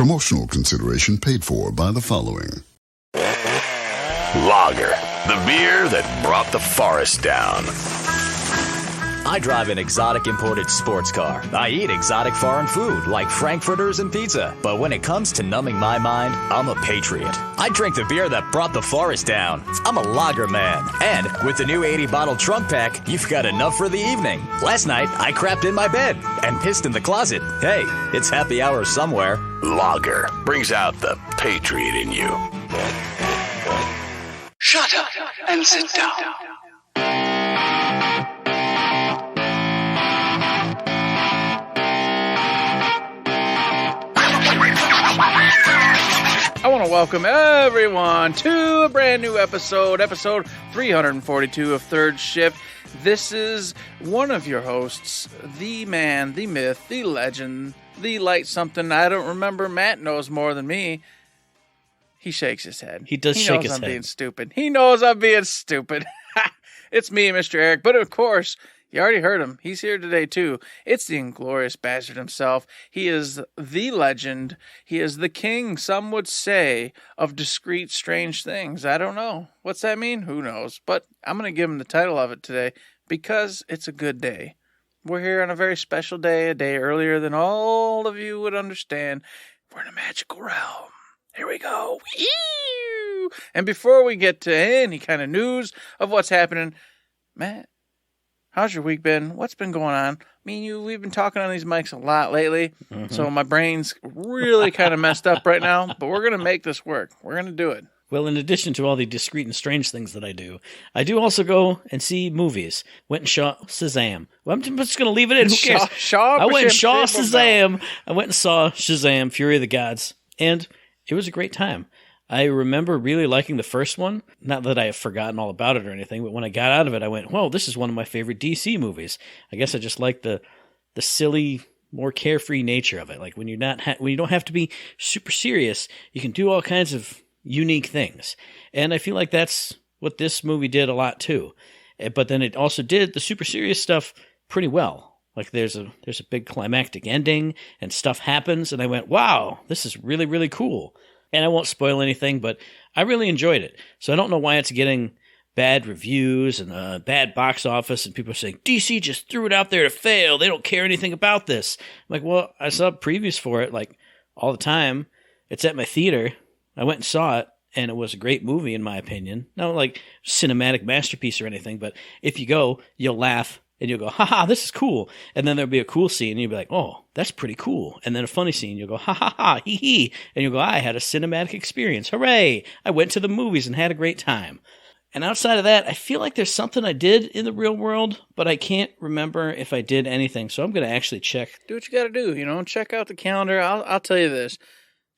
Promotional consideration paid for by the following. Lager, the beer that brought the forest down. I drive an exotic imported sports car. I eat exotic foreign food like frankfurters and pizza. But when it comes to numbing my mind, I'm a patriot. I drink the beer that brought the forest down. I'm a lager man. And with the new 80-bottle trunk pack, you've got enough for the evening. Last night, I crapped in my bed and pissed in the closet. Hey, it's happy hour somewhere. Lager brings out the patriot in you. Shut up and sit down. I want to welcome everyone to a brand new episode 342 of Third Shift. This is one of your hosts, the man, the myth, the legend, the light something I don't remember. Matt knows more than me. He shakes his head. He does shake his head. Being stupid. He knows I'm being stupid. It's me, Mr. Eric. But of course, you already heard him. He's here today, too. It's the inglorious bastard himself. He is the legend. He is the king, some would say, of discreet, strange things. I don't know. What's that mean? Who knows? But I'm going to give him the title of it today because it's a good day. We're here on a very special day, a day earlier than all of you would understand. We're in a magical realm. Here we go. Whee! And before we get to any kind of news of what's happening, Matt, how's your week been? What's been going on? Me and you, we've been talking on these mics a lot lately, so my brain's really kind of messed up right now, but we're going to make this work. We're going to do it. Well, in addition to all the discreet and strange things that I do also go and see movies. Went and saw Shazam. Well, I'm just going to leave it in. Who cares? I went and saw Shazam. I went and saw Shazam, Fury of the Gods, and it was a great time. I remember really liking the first one. Not that I have forgotten all about it or anything, but when I got out of it, I went, whoa, this is one of my favorite DC movies. I guess I just like the silly, more carefree nature of it. Like when you don't have to be super serious, you can do all kinds of unique things. And I feel like that's what this movie did a lot too. But then it also did the super serious stuff pretty well. Like there's a big climactic ending and stuff happens, and I went, wow, this is really, really cool. And I won't spoil anything, but I really enjoyed it. So I don't know why it's getting bad reviews and bad box office, and people are saying, DC just threw it out there to fail. They don't care anything about this. I'm like, well, I saw previews for it like all the time. It's at my theater. I went and saw it, and it was a great movie in my opinion. Not like cinematic masterpiece or anything, but if you go, you'll laugh. And you'll go, ha, this is cool. And then there'll be a cool scene, and you'll be like, oh, that's pretty cool. And then a funny scene, you'll go, ha, hee, hee. And you'll go, I had a cinematic experience. Hooray. I went to the movies and had a great time. And outside of that, I feel like there's something I did in the real world, but I can't remember if I did anything. So I'm going to actually check. Do what you got to do, check out the calendar. I'll tell you this.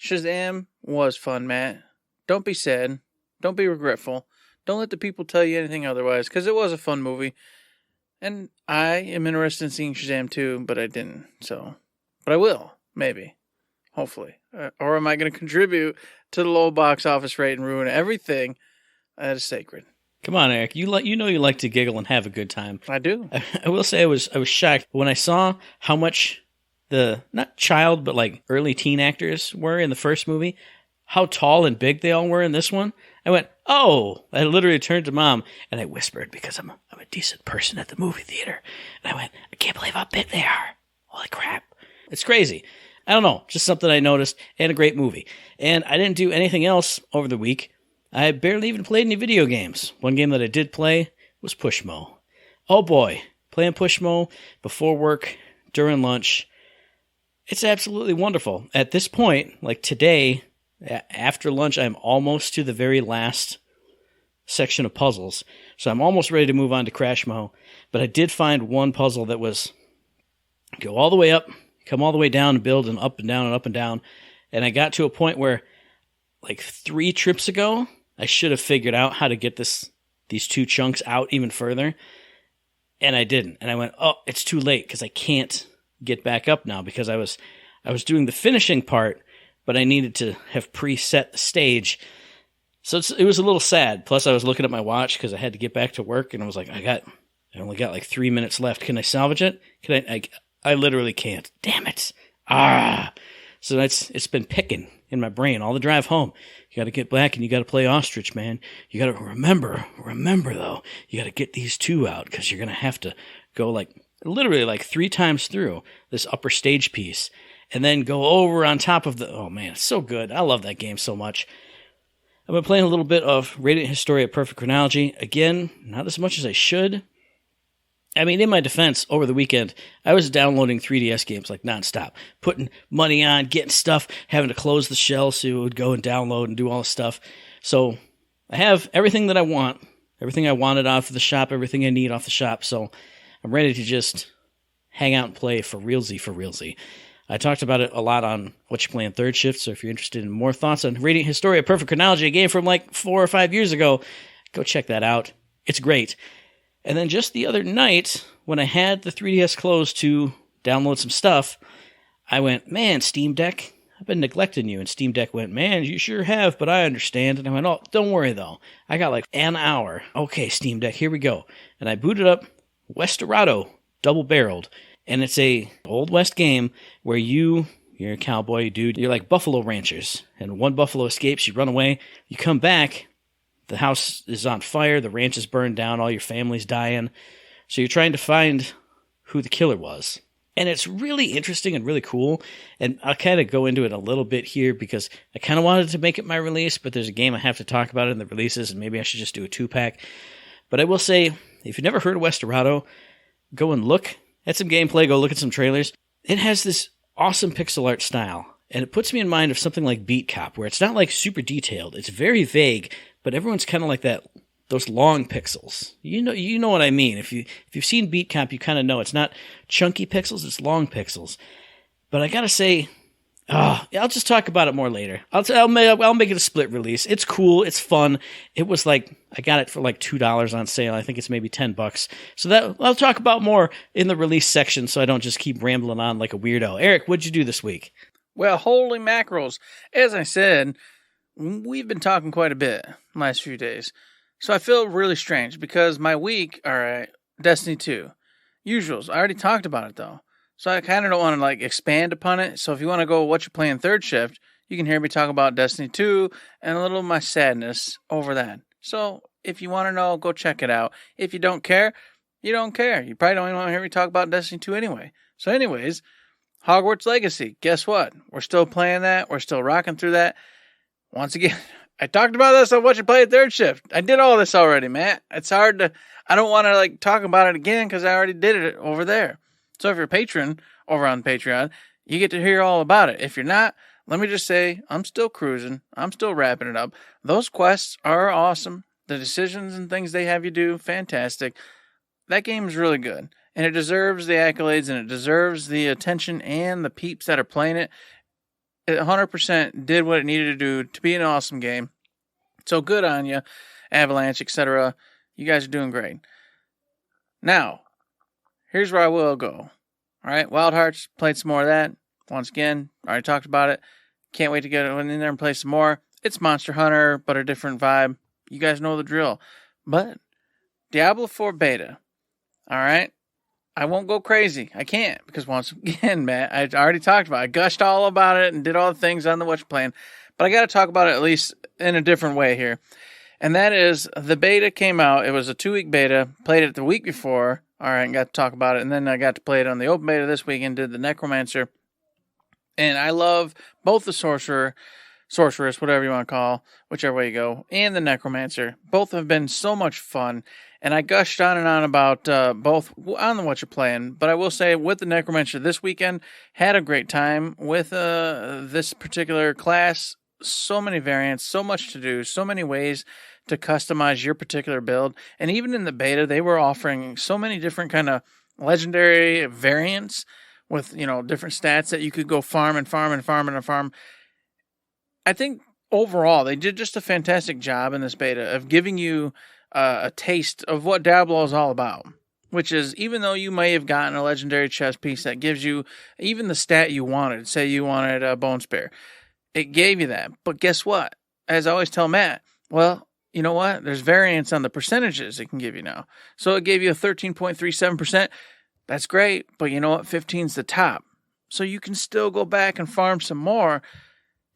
Shazam was fun, Matt. Don't be sad. Don't be regretful. Don't let the people tell you anything otherwise, because it was a fun movie. And I am interested in seeing Shazam too, but I didn't. But I will, maybe, hopefully. Or am I going to contribute to the low box office rate and ruin everything that is sacred? Come on, Eric. You like to giggle and have a good time. I do. I will say I was shocked when I saw how much the not child but like early teen actors were in the first movie. How tall and big they all were in this one. I went, oh! I literally turned to Mom, and I whispered, because I'm a decent person at the movie theater. And I went, I can't believe how big they are. Holy crap. It's crazy. I don't know, just something I noticed, and a great movie. And I didn't do anything else over the week. I barely even played any video games. One game that I did play was Pushmo. Oh boy, playing Pushmo before work, during lunch. It's absolutely wonderful. At this point, like today, after lunch, I'm almost to the very last section of puzzles. So I'm almost ready to move on to Crashmo. But I did find one puzzle that was go all the way up, come all the way down, and build and up and down and up and down. And I got to a point where, like 3 trips ago, I should have figured out how to get these 2 chunks out even further. And I didn't. And I went, oh, it's too late because I can't get back up now because I was doing the finishing part, but I needed to have preset the stage. So it was a little sad. Plus, I was looking at my watch because I had to get back to work, and I was like, I only got like 3 minutes left. Can I salvage it? I literally can't. Damn it. So it's been picking in my brain all the drive home. You got to get back and you got to play Ostrich, man. You got to remember though, you got to get these 2 out because you're going to have to go literally 3 times through this upper stage piece and then go over on top of oh man, it's so good. I love that game so much. I've been playing a little bit of Radiant Historia Perfect Chronology. Again, not as much as I should. I mean, in my defense, over the weekend, I was downloading 3DS games nonstop, putting money on, getting stuff, having to close the shell so it would go and download and do all this stuff. So I have everything that I want, everything I wanted off of the shop, everything I need off the shop. So I'm ready to just hang out and play for realsy. I talked about it a lot on What You Playing Third Shift, so if you're interested in more thoughts on Radiant Historia Perfect Chronology, a game from 4 or 5 years ago, go check that out. It's great. And then just the other night, when I had the 3DS closed to download some stuff, I went, man, Steam Deck, I've been neglecting you. And Steam Deck went, man, you sure have, but I understand. And I went, oh, don't worry, though. I got an hour. Okay, Steam Deck, here we go. And I booted up Westerado, double-barreled. And it's a Old West game where you're a cowboy, dude. You're like buffalo ranchers. And one buffalo escapes, you run away, you come back. The house is on fire, the ranch is burned down, all your family's dying. So you're trying to find who the killer was. And it's really interesting and really cool. And I'll kind of go into it a little bit here because I kind of wanted to make it my release, but there's a game I have to talk about in the releases, and maybe I should just do a 2-pack. But I will say, if you've never heard of Westerado, go and look at some gameplay, go look at some trailers. It has this awesome pixel art style. And it puts me in mind of something like Beat Cop, where it's not super detailed. It's very vague, but everyone's kind of like that, those long pixels. You know what I mean. If you've seen Beat Cop, you kind of know it's not chunky pixels, it's long pixels. But I gotta say, I'll just talk about it more later. I'll make it a split release. It's cool, it's fun. It was I got it for $2 on sale. I think it's maybe $10. So that I'll talk about more in the release section, so I don't just keep rambling on like a weirdo. Eric, what'd you do this week? Well, holy mackerels. As I said, we've been talking quite a bit the last few days. So I feel really strange because my week, all right, Destiny 2. Usuals. I already talked about it, though. So I kind of don't want to, expand upon it. So if you want to go What You Playing Third Shift, you can hear me talk about Destiny 2 and a little of my sadness over that. So if you want to know, go check it out. If you don't care, you don't care. You probably don't even want to hear me talk about Destiny 2 anyway. So anyways, Hogwarts Legacy. Guess what? We're still playing that. We're still rocking through that. Once again, I talked about this on What You Play Third Shift. I did all this already, Matt. It's hard to, I don't want to talk about it again because I already did it over there. So if you're a patron over on Patreon, you get to hear all about it. If you're not, let me just say, I'm still cruising. I'm still wrapping it up. Those quests are awesome. The decisions and things they have you do, fantastic. That game is really good. And it deserves the accolades and it deserves the attention and the peeps that are playing it. It 100% did what it needed to do to be an awesome game. So good on you, Avalanche, etc. You guys are doing great. Now, here's where I will go. All right, Wild Hearts, played some more of that. Once again, already talked about it. Can't wait to get in there and play some more. It's Monster Hunter, but a different vibe. You guys know the drill. But Diablo 4 beta. All right. I won't go crazy. I can't because once again, Matt, I already talked about it. I gushed all about it and did all the things on the What You Playing. But I got to talk about it at least in a different way here. And that is the beta came out. It was a 2-week beta. Played it the week before. All right, and got to talk about it. And then I got to play it on the open beta this weekend, did the Necromancer. And I love both the Sorceress, whatever you want to call, whichever way you go, and the Necromancer. Both have been so much fun. And I gushed on and on about both on the What You're Playing. But I will say, with the Necromancer this weekend, had a great time with this particular class. So many variants, so much to do, so many ways to customize your particular build. And even in the beta, they were offering so many different kind of legendary variants with, different stats that you could go farm and farm and farm and farm. I think overall, they did just a fantastic job in this beta of giving you a taste of what Diablo is all about, which is even though you may have gotten a legendary chest piece that gives you even the stat you wanted, say you wanted a Bone Spear, it gave you that. But guess what? As I always tell Matt, well, you know what? There's variance on the percentages it can give you now. So it gave you a 13.37%. That's great, but you know what? 15's the top. so you can still go back and farm some more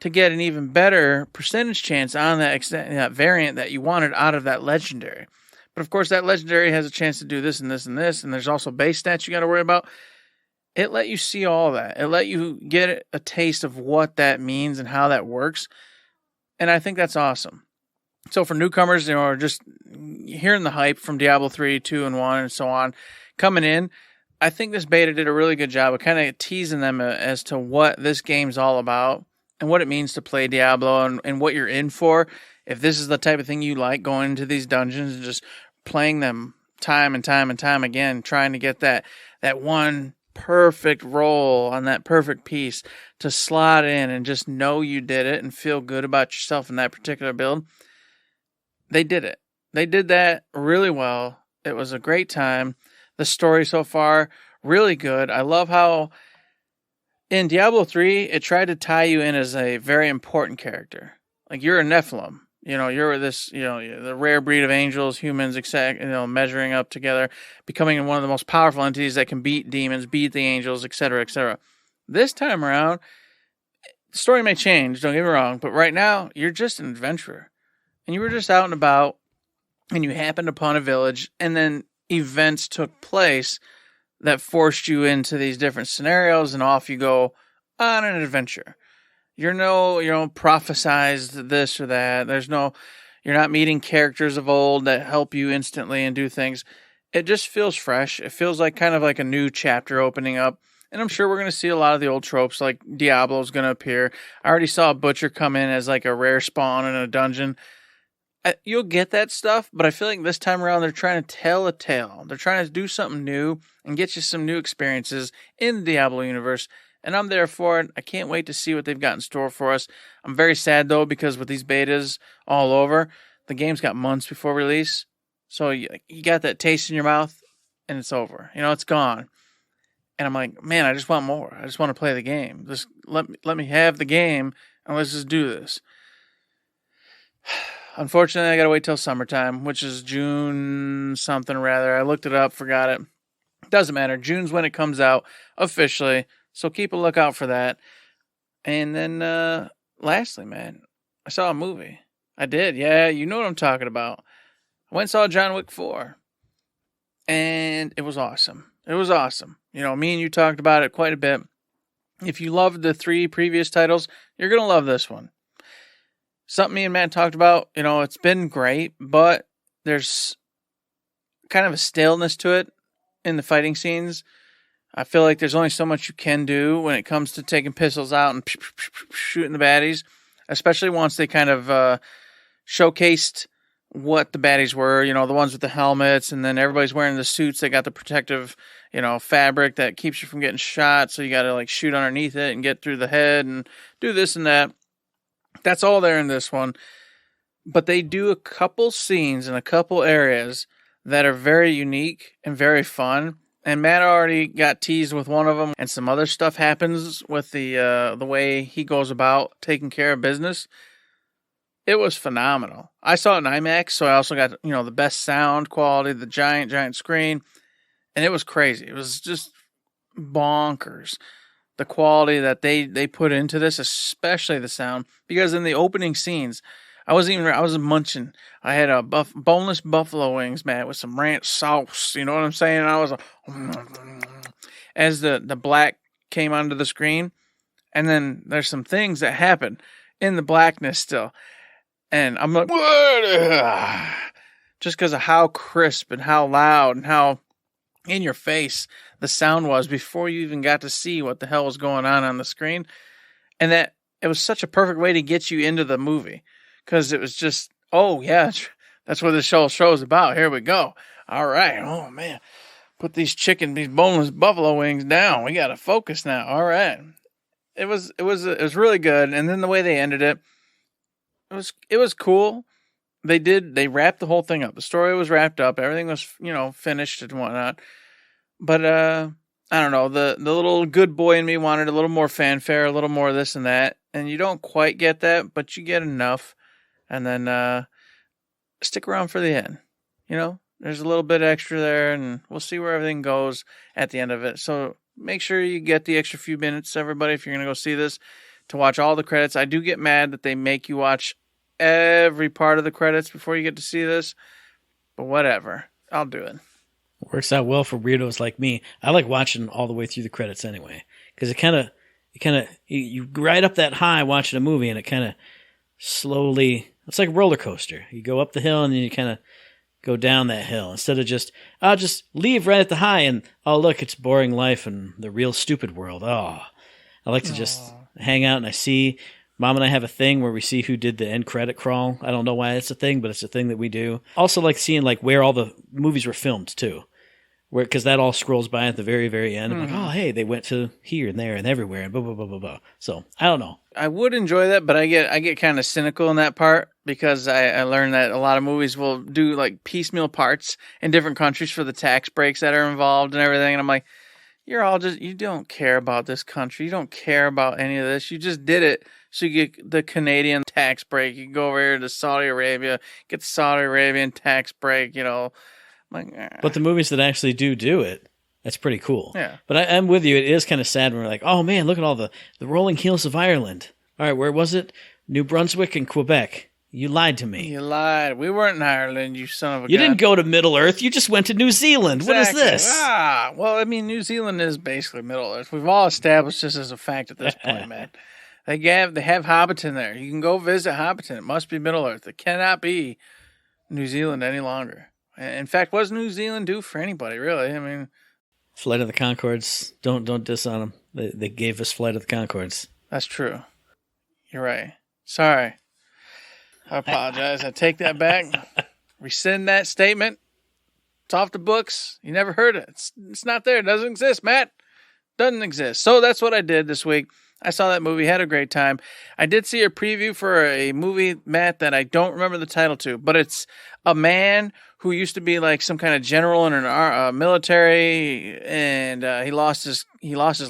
to get an even better percentage chance on that variant that you wanted out of that legendary. But of course, that legendary has a chance to do this and this and this, and there's also base stats you got to worry about. It let you see all that. It let you get a taste of what that means and how that works. And I think that's awesome. So for newcomers, or just hearing the hype from Diablo 3, 2, and 1, and so on, coming in, I think this beta did a really good job of kind of teasing them as to what this game's all about and what it means to play Diablo and what you're in for. If this is the type of thing you like, going into these dungeons and just playing them time and time and time again, trying to get that one perfect roll on that perfect piece to slot in and just know you did it and feel good about yourself in that particular build. They did it. They did that really well. It was a great time. The story so far, really good. I love how in Diablo 3, it tried to tie you in as a very important character. Like, you're a Nephilim. You're this, the rare breed of angels, humans, measuring up together, becoming one of the most powerful entities that can beat demons, beat the angels, etc., etc. This time around, the story may change, don't get me wrong, but right now, you're just an adventurer. And you were just out and about, and you happened upon a village, and then events took place that forced you into these different scenarios, and off you go on an adventure. You're prophesized this or that. You're not meeting characters of old that help you instantly and do things. It just feels fresh. It feels like kind of like a new chapter opening up. And I'm sure we're going to see a lot of the old tropes, like Diablo's going to appear. I already saw a butcher come in as like a rare spawn in a dungeon. You'll get that stuff, but I feel like this time around they're trying to tell a tale. They're trying to do something new and get you some new experiences in the Diablo universe. And I'm there for it. I can't wait to see what they've got in store for us. I'm very sad, though, because with these betas all over, the game's got months before release. So you got that taste in your mouth, and it's over. It's gone. And I'm like, man, I just want more. I just want to play the game. Just let me have the game, and let's just do this. Unfortunately, I got to wait till summertime, which is June something or rather. I looked it up, forgot it. Doesn't matter. June's when it comes out officially. So keep a lookout for that. And then, lastly, man, I saw a movie. I did. Yeah, you know what I'm talking about. I went and saw John Wick 4. And it was awesome. It was awesome. Me and you talked about it quite a bit. If you loved the 3 previous titles, you're going to love this one. Something me and Matt talked about, it's been great, but there's kind of a staleness to it in the fighting scenes. I feel like there's only so much you can do when it comes to taking pistols out and shooting the baddies, especially once they kind of showcased what the baddies were, the ones with the helmets, and then everybody's wearing the suits that got the protective, fabric that keeps you from getting shot, so you got to shoot underneath it and get through the head and do this and that. That's all there in this one. But they do a couple scenes in a couple areas that are very unique and very fun. And Matt already got teased with one of them, and some other stuff happens with the way he goes about taking care of business. It was phenomenal. I saw it in IMAX, so I also got the best sound quality, the giant screen, and it was crazy. It was just bonkers. The quality that they put into this, especially the sound, because in the opening scenes, I was munching. I had a boneless buffalo wings, man, with some ranch sauce. You know what I'm saying? And I was as the black came onto the screen, and then there's some things that happen in the blackness still, and I'm like, what? Just because of how crisp and how loud and how in your face the sound was before you even got to see what the hell was going on the screen. And that it was such a perfect way to get you into the movie, because it was just, oh yeah, that's what this show's about. Here we go. All right. Oh man, put these boneless buffalo wings down. We got to focus now. All right. It was really good. And then the way they ended it was cool. They wrapped the whole thing up. The story was wrapped up. Everything was, finished and whatnot. But, I don't know, the little good boy in me wanted a little more fanfare, a little more this and that. And you don't quite get that, but you get enough. And then, stick around for the end. There's a little bit extra there, and we'll see where everything goes at the end of it. So make sure you get the extra few minutes, everybody, if you're going to go see this, to watch all the credits. I do get mad that they make you watch every part of the credits before you get to see this, but whatever. I'll do it. Works out well for weirdos like me. I like watching all the way through the credits anyway, because you ride up that high watching a movie, and it kind of slowly, it's like a roller coaster. You go up the hill and then you kind of go down that hill instead of I'll just leave right at the high and, oh, look, it's boring life and the real stupid world. Oh, I like to just hang out, and I see Mom and I have a thing where we see who did the end credit crawl. I don't know why it's a thing, but it's a thing that we do. Also like seeing like where all the movies were filmed too. Because that all scrolls by at the very, very end. I'm like, oh, hey, they went to here and there and everywhere and blah, blah, blah, blah, blah. So, I don't know. I would enjoy that, but I get kind of cynical in that part because I learned that a lot of movies will do like piecemeal parts in different countries for the tax breaks that are involved and everything. And I'm like, you don't care about this country. You don't care about any of this. You just did it so you get the Canadian tax break. You can go over here to Saudi Arabia, get the Saudi Arabian tax break, But the movies that actually do it, that's pretty cool. Yeah. But I'm with you. It is kind of sad when we're like, oh, man, look at all the rolling hills of Ireland. All right, where was it? New Brunswick and Quebec. You lied to me. You lied. We weren't in Ireland, you son of a gun. You didn't go to Middle Earth. You just went to New Zealand. Exactly. What is this? Well, I mean, New Zealand is basically Middle Earth. We've all established this as a fact at this point, man. They have Hobbiton there. You can go visit Hobbiton. It must be Middle Earth. It cannot be New Zealand any longer. In fact, what does New Zealand do for anybody, really? I mean, Flight of the Conchords. Don't diss on them. They gave us Flight of the Conchords. That's true. You're right. Sorry. I apologize. I take that back. Rescind that statement. It's off the books. You never heard it. It's not there. It doesn't exist, Matt. Doesn't exist. So that's what I did this week. I saw that movie, had a great time. I did see a preview for a movie, Matt, that I don't remember the title to, but it's a man who used to be like some kind of general in an military, and he lost his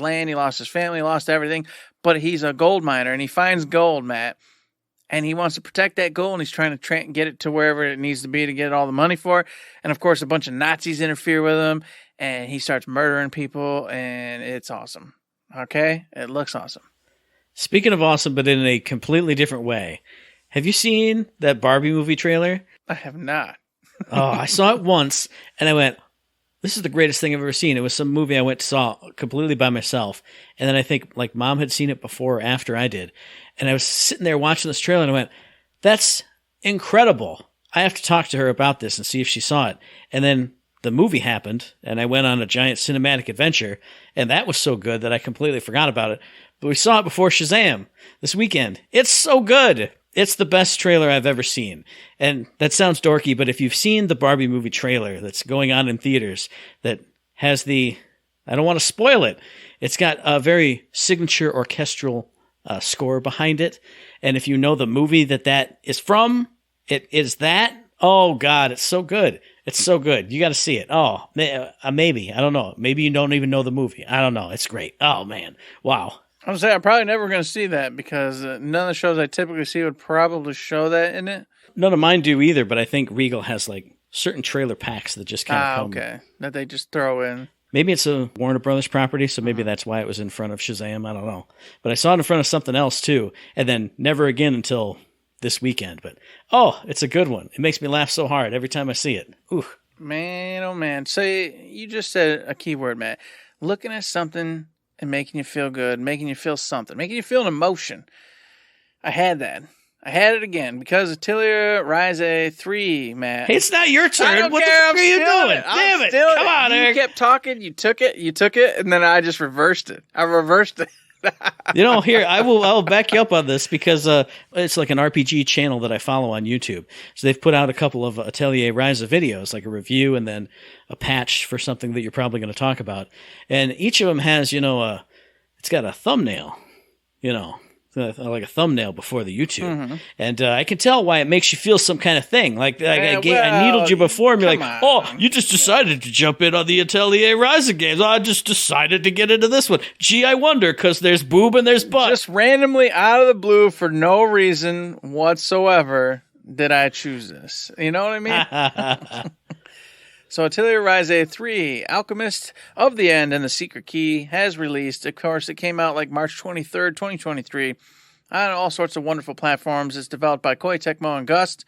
land, he lost his family, he lost everything, but he's a gold miner, and he finds gold, Matt, and he wants to protect that gold, and he's trying to get it to wherever it needs to be to get all the money for it, and of course a bunch of Nazis interfere with him, and he starts murdering people, and it's awesome. Okay? It looks awesome. Speaking of awesome, but in a completely different way, have you seen that Barbie movie trailer? I have not. Oh, I saw it once, and I went, this is the greatest thing I've ever seen. It was some movie I went to saw completely by myself, and then I think like Mom had seen it before or after I did, and I was sitting there watching this trailer, and I went, that's incredible. I have to talk to her about this and see if she saw it. And then the movie happened, and I went on a giant cinematic adventure, and that was so good that I completely forgot about it. But we saw it before Shazam this weekend. It's so good. It's the best trailer I've ever seen. And that sounds dorky, but if you've seen the Barbie movie trailer that's going on in theaters that has I don't want to spoil it, it's got a very signature orchestral score behind it. And if you know the movie that is from, it is that. Oh, God, it's so good. It's so good. You got to see it. Oh, maybe. I don't know. Maybe you don't even know the movie. I don't know. It's great. Oh, man. Wow. I was saying I'm probably never going to see that because none of the shows I typically see would probably show that in it. None of mine do either, but I think Regal has like certain trailer packs that just kind of come. Okay. That they just throw in. Maybe it's a Warner Brothers property, so maybe that's why it was in front of Shazam. I don't know. But I saw it in front of something else too, and then never again until this weekend. But, oh, it's a good one. It makes me laugh so hard every time I see it. Ooh. Man, oh man. So you just said a key word, Matt. Looking at something and making you feel good, making you feel something, making you feel an emotion. I had that. I had it again because Atelier Ryza 3, Matt. Hey, it's not your turn. What the fuck are you doing? Damn it. Come on, Eric. You kept talking. You took it, and then I just reversed it. Here, I'll back you up on this because it's like an RPG channel that I follow on YouTube. So they've put out a couple of Atelier Ryza videos, like a review and then a patch for something that you're probably going to talk about. And each of them has, it's got a thumbnail, like a thumbnail before the YouTube. Mm-hmm. And I can tell why it makes you feel some kind of thing. Like I needled you before and you're like, oh, you just decided to jump in on the Atelier Ryza games. I just decided to get into this one. Gee, I wonder, because there's boob and there's butt. Just randomly out of the blue for no reason whatsoever did I choose this. You know what I mean? So Atelier Ryza 3, Alchemist of the End and the Secret Key has released. Of course, it came out like March 23rd, 2023 on all sorts of wonderful platforms. It's developed by Koei Tecmo and Gust.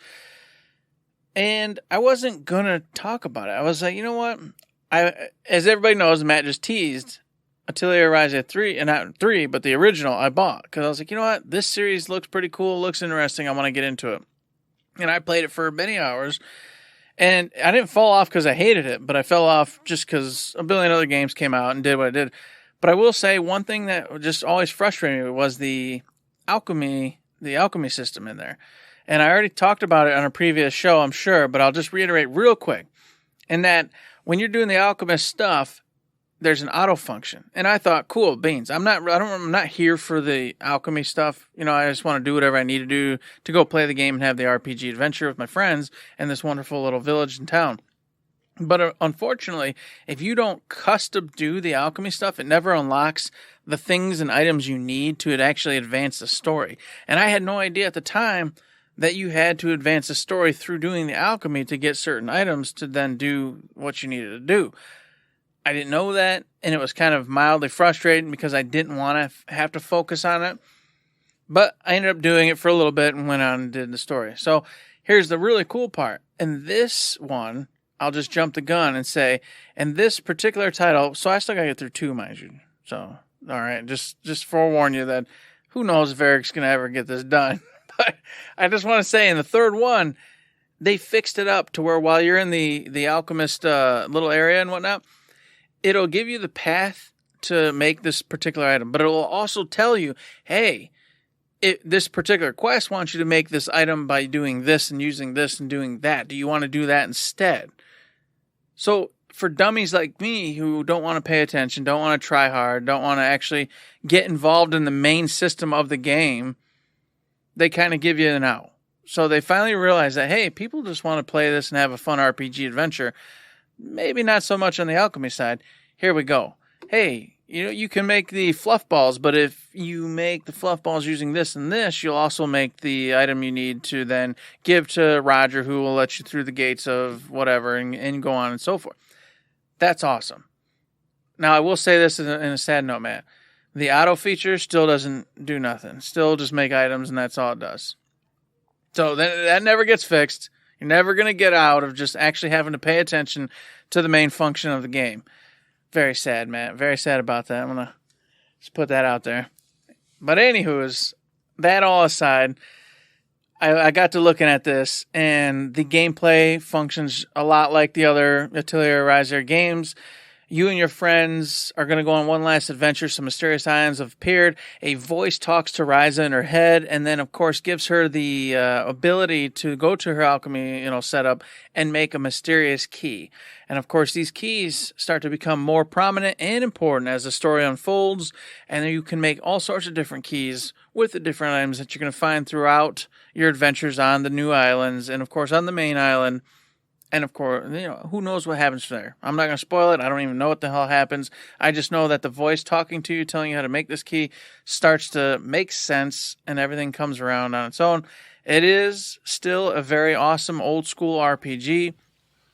And I wasn't going to talk about it. I was like, you know what? As everybody knows, Matt just teased Atelier Ryza 3, and not 3, but the original I bought. Because I was like, you know what? This series looks pretty cool, looks interesting. I want to get into it. And I played it for many hours. And I didn't fall off because I hated it, but I fell off just because a billion other games came out and did what I did. But I will say one thing that just always frustrated me was the alchemy system in there. And I already talked about it on a previous show, I'm sure, but I'll just reiterate real quick. In that when you're doing the alchemist stuff, there's an auto function. And I thought, cool beans. I'm not here for the alchemy stuff. You know, I just want to do whatever I need to do to go play the game and have the RPG adventure with my friends in this wonderful little village and town. But unfortunately, if you don't custom do the alchemy stuff, it never unlocks the things and items you need to actually advance the story. And I had no idea at the time that you had to advance the story through doing the alchemy to get certain items to then do what you needed to do. I didn't know that, and it was kind of mildly frustrating because I didn't want to have to focus on it. But I ended up doing it for a little bit and went on and did the story. So here's the really cool part. In this one, I'll just jump the gun and say, in this particular title, so I still got to get through 2, mind you. So, all right, just forewarn you that who knows if Eric's going to ever get this done. But I just want to say, in the 3rd one, they fixed it up to where while you're in the alchemist little area and whatnot, it'll give you the path to make this particular item, but it will also tell you, hey, this particular quest wants you to make this item by doing this and using this and doing that. Do you want to do that instead? So for dummies like me who don't want to pay attention, don't want to try hard, don't want to actually get involved in the main system of the game, they kind of give you an out. So they finally realized that, hey, people just want to play this and have a fun RPG adventure. Maybe not so much on the alchemy side. Here we go. Hey, you can make the fluff balls, but if you make the fluff balls using this and this, you'll also make the item you need to then give to Roger, who will let you through the gates of whatever and go on and so forth. That's awesome. Now, I will say this in a sad note, Matt. The auto feature still doesn't do nothing. Still just make items, and that's all it does. So that never gets fixed. You're never going to get out of just actually having to pay attention to the main function of the game. Very sad, Matt. Very sad about that. I'm going to just put that out there. But anywho, that all aside, I got to looking at this, and the gameplay functions a lot like the other Atelier Ryza games. You and your friends are going to go on one last adventure. Some mysterious islands have appeared. A voice talks to Ryza in her head, and then, of course, gives her the ability to go to her alchemy, setup and make a mysterious key. And, of course, these keys start to become more prominent and important as the story unfolds, and you can make all sorts of different keys with the different items that you're going to find throughout your adventures on the new islands and, of course, on the main island. And, of course, who knows what happens there. I'm not going to spoil it. I don't even know what the hell happens. I just know that the voice talking to you, telling you how to make this key, starts to make sense, and everything comes around on its own. It is still a very awesome old-school RPG.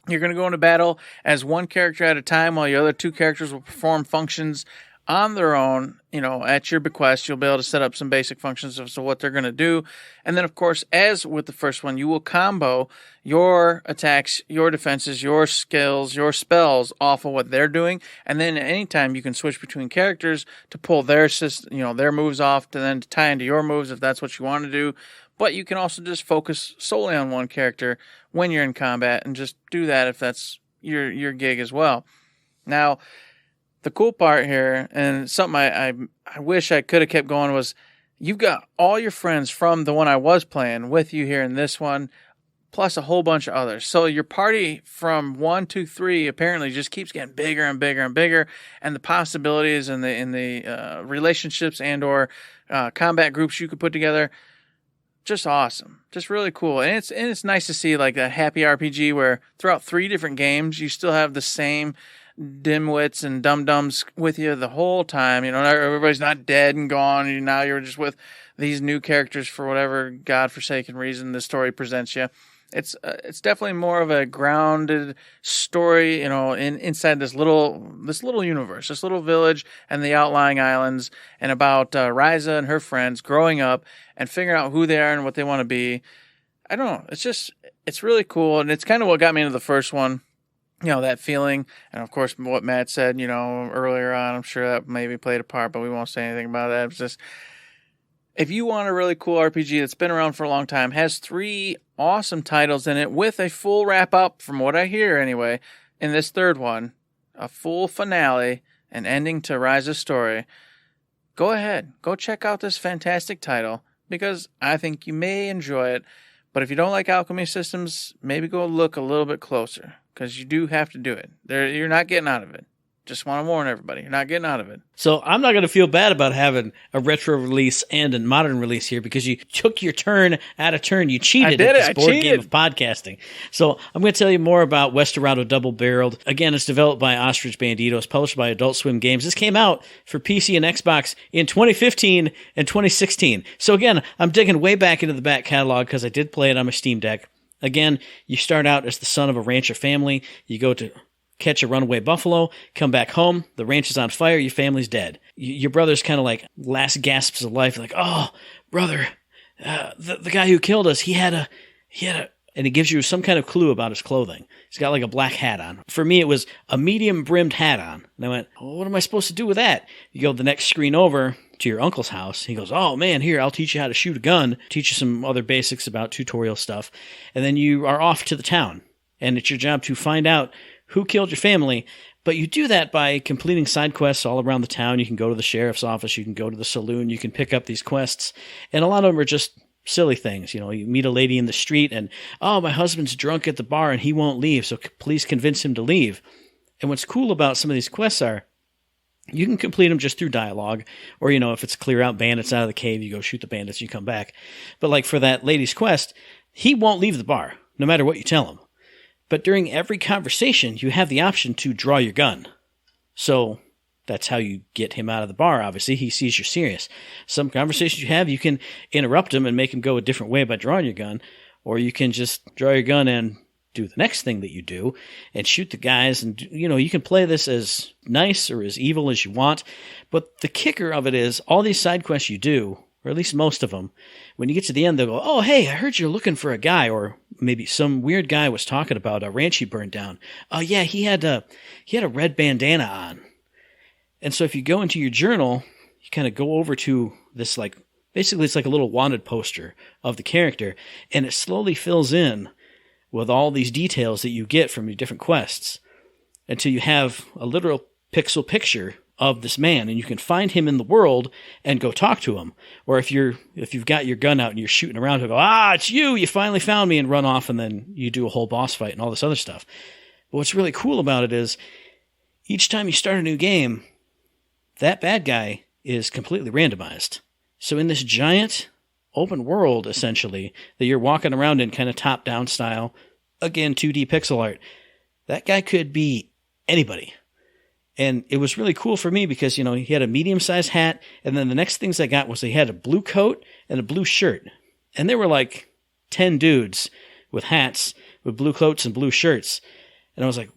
You're going to go into battle as one character at a time, while your other 2 characters will perform functions on their own, at your bequest. You'll be able to set up some basic functions as to what they're going to do. And then, of course, as with the first one, you will combo your attacks, your defenses, your skills, your spells off of what they're doing. And then at any time, you can switch between characters to pull their their moves off to then tie into your moves if that's what you want to do. But you can also just focus solely on one character when you're in combat and just do that if that's your gig as well. Now, the cool part here, and something I wish I could have kept going, was you've got all your friends from the one I was playing with you here in this one, plus a whole bunch of others. So your party from 1, 2, 3 apparently just keeps getting bigger and bigger and bigger, and the possibilities and the relationships and or combat groups you could put together, just awesome, just really cool. And it's nice to see like a happy RPG where throughout 3 different games you still have the same dimwits and dum-dums with you the whole time. Everybody's not dead and gone, and now you're just with these new characters for whatever godforsaken reason the story presents you. It's definitely more of a grounded story, inside this little universe, this little village and the outlying islands, and about Ryza and her friends growing up and figuring out who they are and what they want to be. I don't know. It's really cool, and it's kind of what got me into the first one. That feeling, and of course what Matt said, earlier on. I'm sure that maybe played a part, but we won't say anything about that. It's just, if you want a really cool RPG that's been around for a long time, has 3 awesome titles in it with a full wrap up, from what I hear anyway, in this third one, a full finale and ending to Ryza's story, go ahead. Go check out this fantastic title, because I think you may enjoy it. But if you don't like alchemy systems, maybe go look a little bit closer, because you do have to do it. You're not getting out of it. Just want to warn everybody, you're not getting out of it. So I'm not going to feel bad about having a retro release and a modern release here, because you took your turn out of turn. You cheated at this board game of podcasting. So I'm going to tell you more about Westerado Double Barreled. Again, it's developed by Ostrich Bandito. It's published by Adult Swim Games. This came out for PC and Xbox in 2015 and 2016. So again, I'm digging way back into the back catalog, because I did play it on my Steam Deck. Again, you start out as the son of a rancher family. You go to catch a runaway buffalo, come back home, the ranch is on fire, your family's dead. Your brother's kind of like last gasps of life, like, oh, brother, the guy who killed us, he had a, and he gives you some kind of clue about his clothing. He's got like a black hat on. For me, it was a medium brimmed hat on. And I went, oh, what am I supposed to do with that? You go the next screen over to your uncle's house. He goes, oh man, here, I'll teach you how to shoot a gun, teach you some other basics about tutorial stuff. And then you are off to the town. And it's your job to find out who killed your family, but you do that by completing side quests all around the town. You can go to the sheriff's office, you can go to the saloon, you can pick up these quests, and a lot of them are just silly things. You meet a lady in the street, and, oh, my husband's drunk at the bar and he won't leave, so please convince him to leave. And what's cool about some of these quests are, you can complete them just through dialogue, or, if it's clear out bandits out of the cave, you go shoot the bandits, you come back. But like for that lady's quest, he won't leave the bar, no matter what you tell him. But during every conversation, you have the option to draw your gun. So that's how you get him out of the bar, obviously. He sees you're serious. Some conversations you have, you can interrupt him and make him go a different way by drawing your gun. Or you can just draw your gun and do the next thing that you do and shoot the guys. And, you can play this as nice or as evil as you want. But the kicker of it is, all these side quests you do, or at least most of them, when you get to the end, they'll go, oh, hey, I heard you're looking for a guy, or maybe some weird guy was talking about a ranch he burned down. Oh, yeah, he had a red bandana on. And so if you go into your journal, you kind of go over to this, basically it's like a little wanted poster of the character, and it slowly fills in with all these details that you get from your different quests until you have a literal pixel picture of this man, and you can find him in the world and go talk to him. Or if you've got your gun out and you're shooting around, he'll go, it's you finally found me, and run off, and then you do a whole boss fight and all this other stuff. But what's really cool about it is, each time you start a new game, that bad guy is completely randomized. So in this giant open world, essentially, that you're walking around in kind of top-down style, again, 2D pixel art, that guy could be anybody. And it was really cool for me because, he had a medium-sized hat, and then the next things I got was he had a blue coat and a blue shirt. And there were like 10 dudes with hats, with blue coats and blue shirts. And I was like,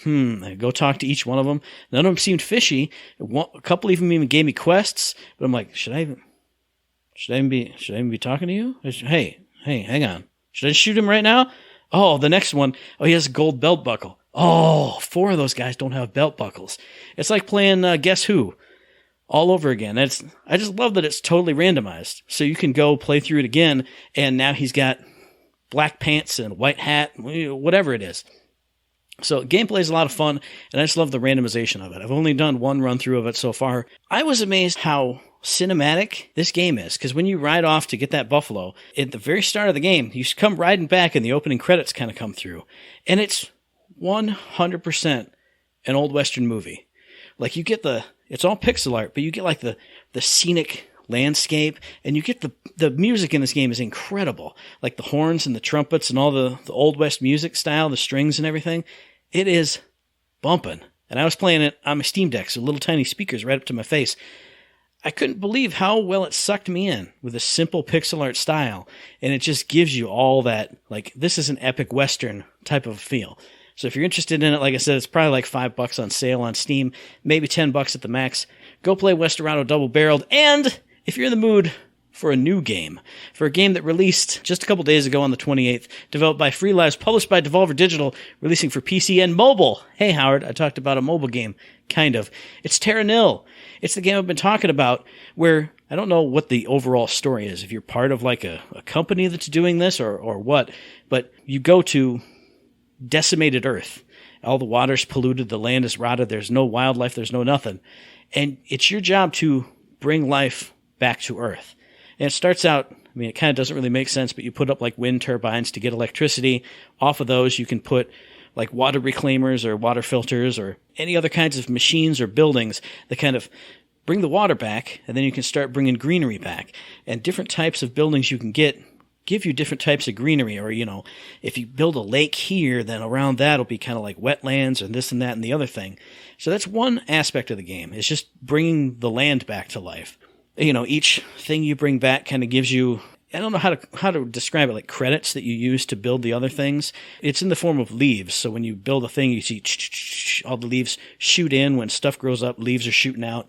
I go talk to each one of them. None of them seemed fishy. A couple of them even gave me quests, but I'm like, should I even be talking to you? Hey, hang on. Should I shoot him right now? Oh, the next one, he has a gold belt buckle. Oh, 4 of those guys don't have belt buckles. It's like playing Guess Who all over again. I just love that it's totally randomized. So you can go play through it again, and now he's got black pants and a white hat, whatever it is. So gameplay is a lot of fun, and I just love the randomization of it. I've only done one run through of it so far. I was amazed how cinematic this game is, because when you ride off to get that buffalo, at the very start of the game, you come riding back and the opening credits kind of come through, and it's 100% an old Western movie. Like, you get it's all pixel art, but you get like the scenic landscape, and you get the music in this game is incredible. Like the horns and the trumpets and all the Old West music style, the strings and everything. It is bumping. And I was playing it on my Steam Deck, so little tiny speakers right up to my face. I couldn't believe how well it sucked me in with a simple pixel art style, and it just gives you all that, like, this is an epic Western type of feel. So if you're interested in it, like I said, it's probably like $5 on sale on Steam, maybe $10 at the max. Go play Westerado Double Barreled, and if you're in the mood for a new game, for a game that released just a couple days ago on the 28th, developed by Free Lives, published by Devolver Digital, releasing for PC and mobile. Hey, Howard, I talked about a mobile game, kind of. It's Terra Nil. It's the game I've been talking about, where I don't know what the overall story is, if you're part of like a company that's doing this or what, but you go to decimated Earth. All the water's polluted, the land is rotted, there's no wildlife, there's no nothing. And it's your job to bring life back to Earth. And it starts out, I mean, it kind of doesn't really make sense, but you put up like wind turbines to get electricity. Off of those, you can put like water reclaimers or water filters or any other kinds of machines or buildings that kind of bring the water back, and then you can start bringing greenery back. And different types of buildings you can give you different types of greenery. Or, you know, if you build a lake here, then around that will be kind of like wetlands and this and that and the other thing. So that's one aspect of the game. It's just bringing the land back to life. You know, each thing you bring back kind of gives you, I don't know how to describe it, like credits that you use to build the other things. It's in the form of leaves. So when you build a thing, you see all the leaves shoot in. When stuff grows up, leaves are shooting out.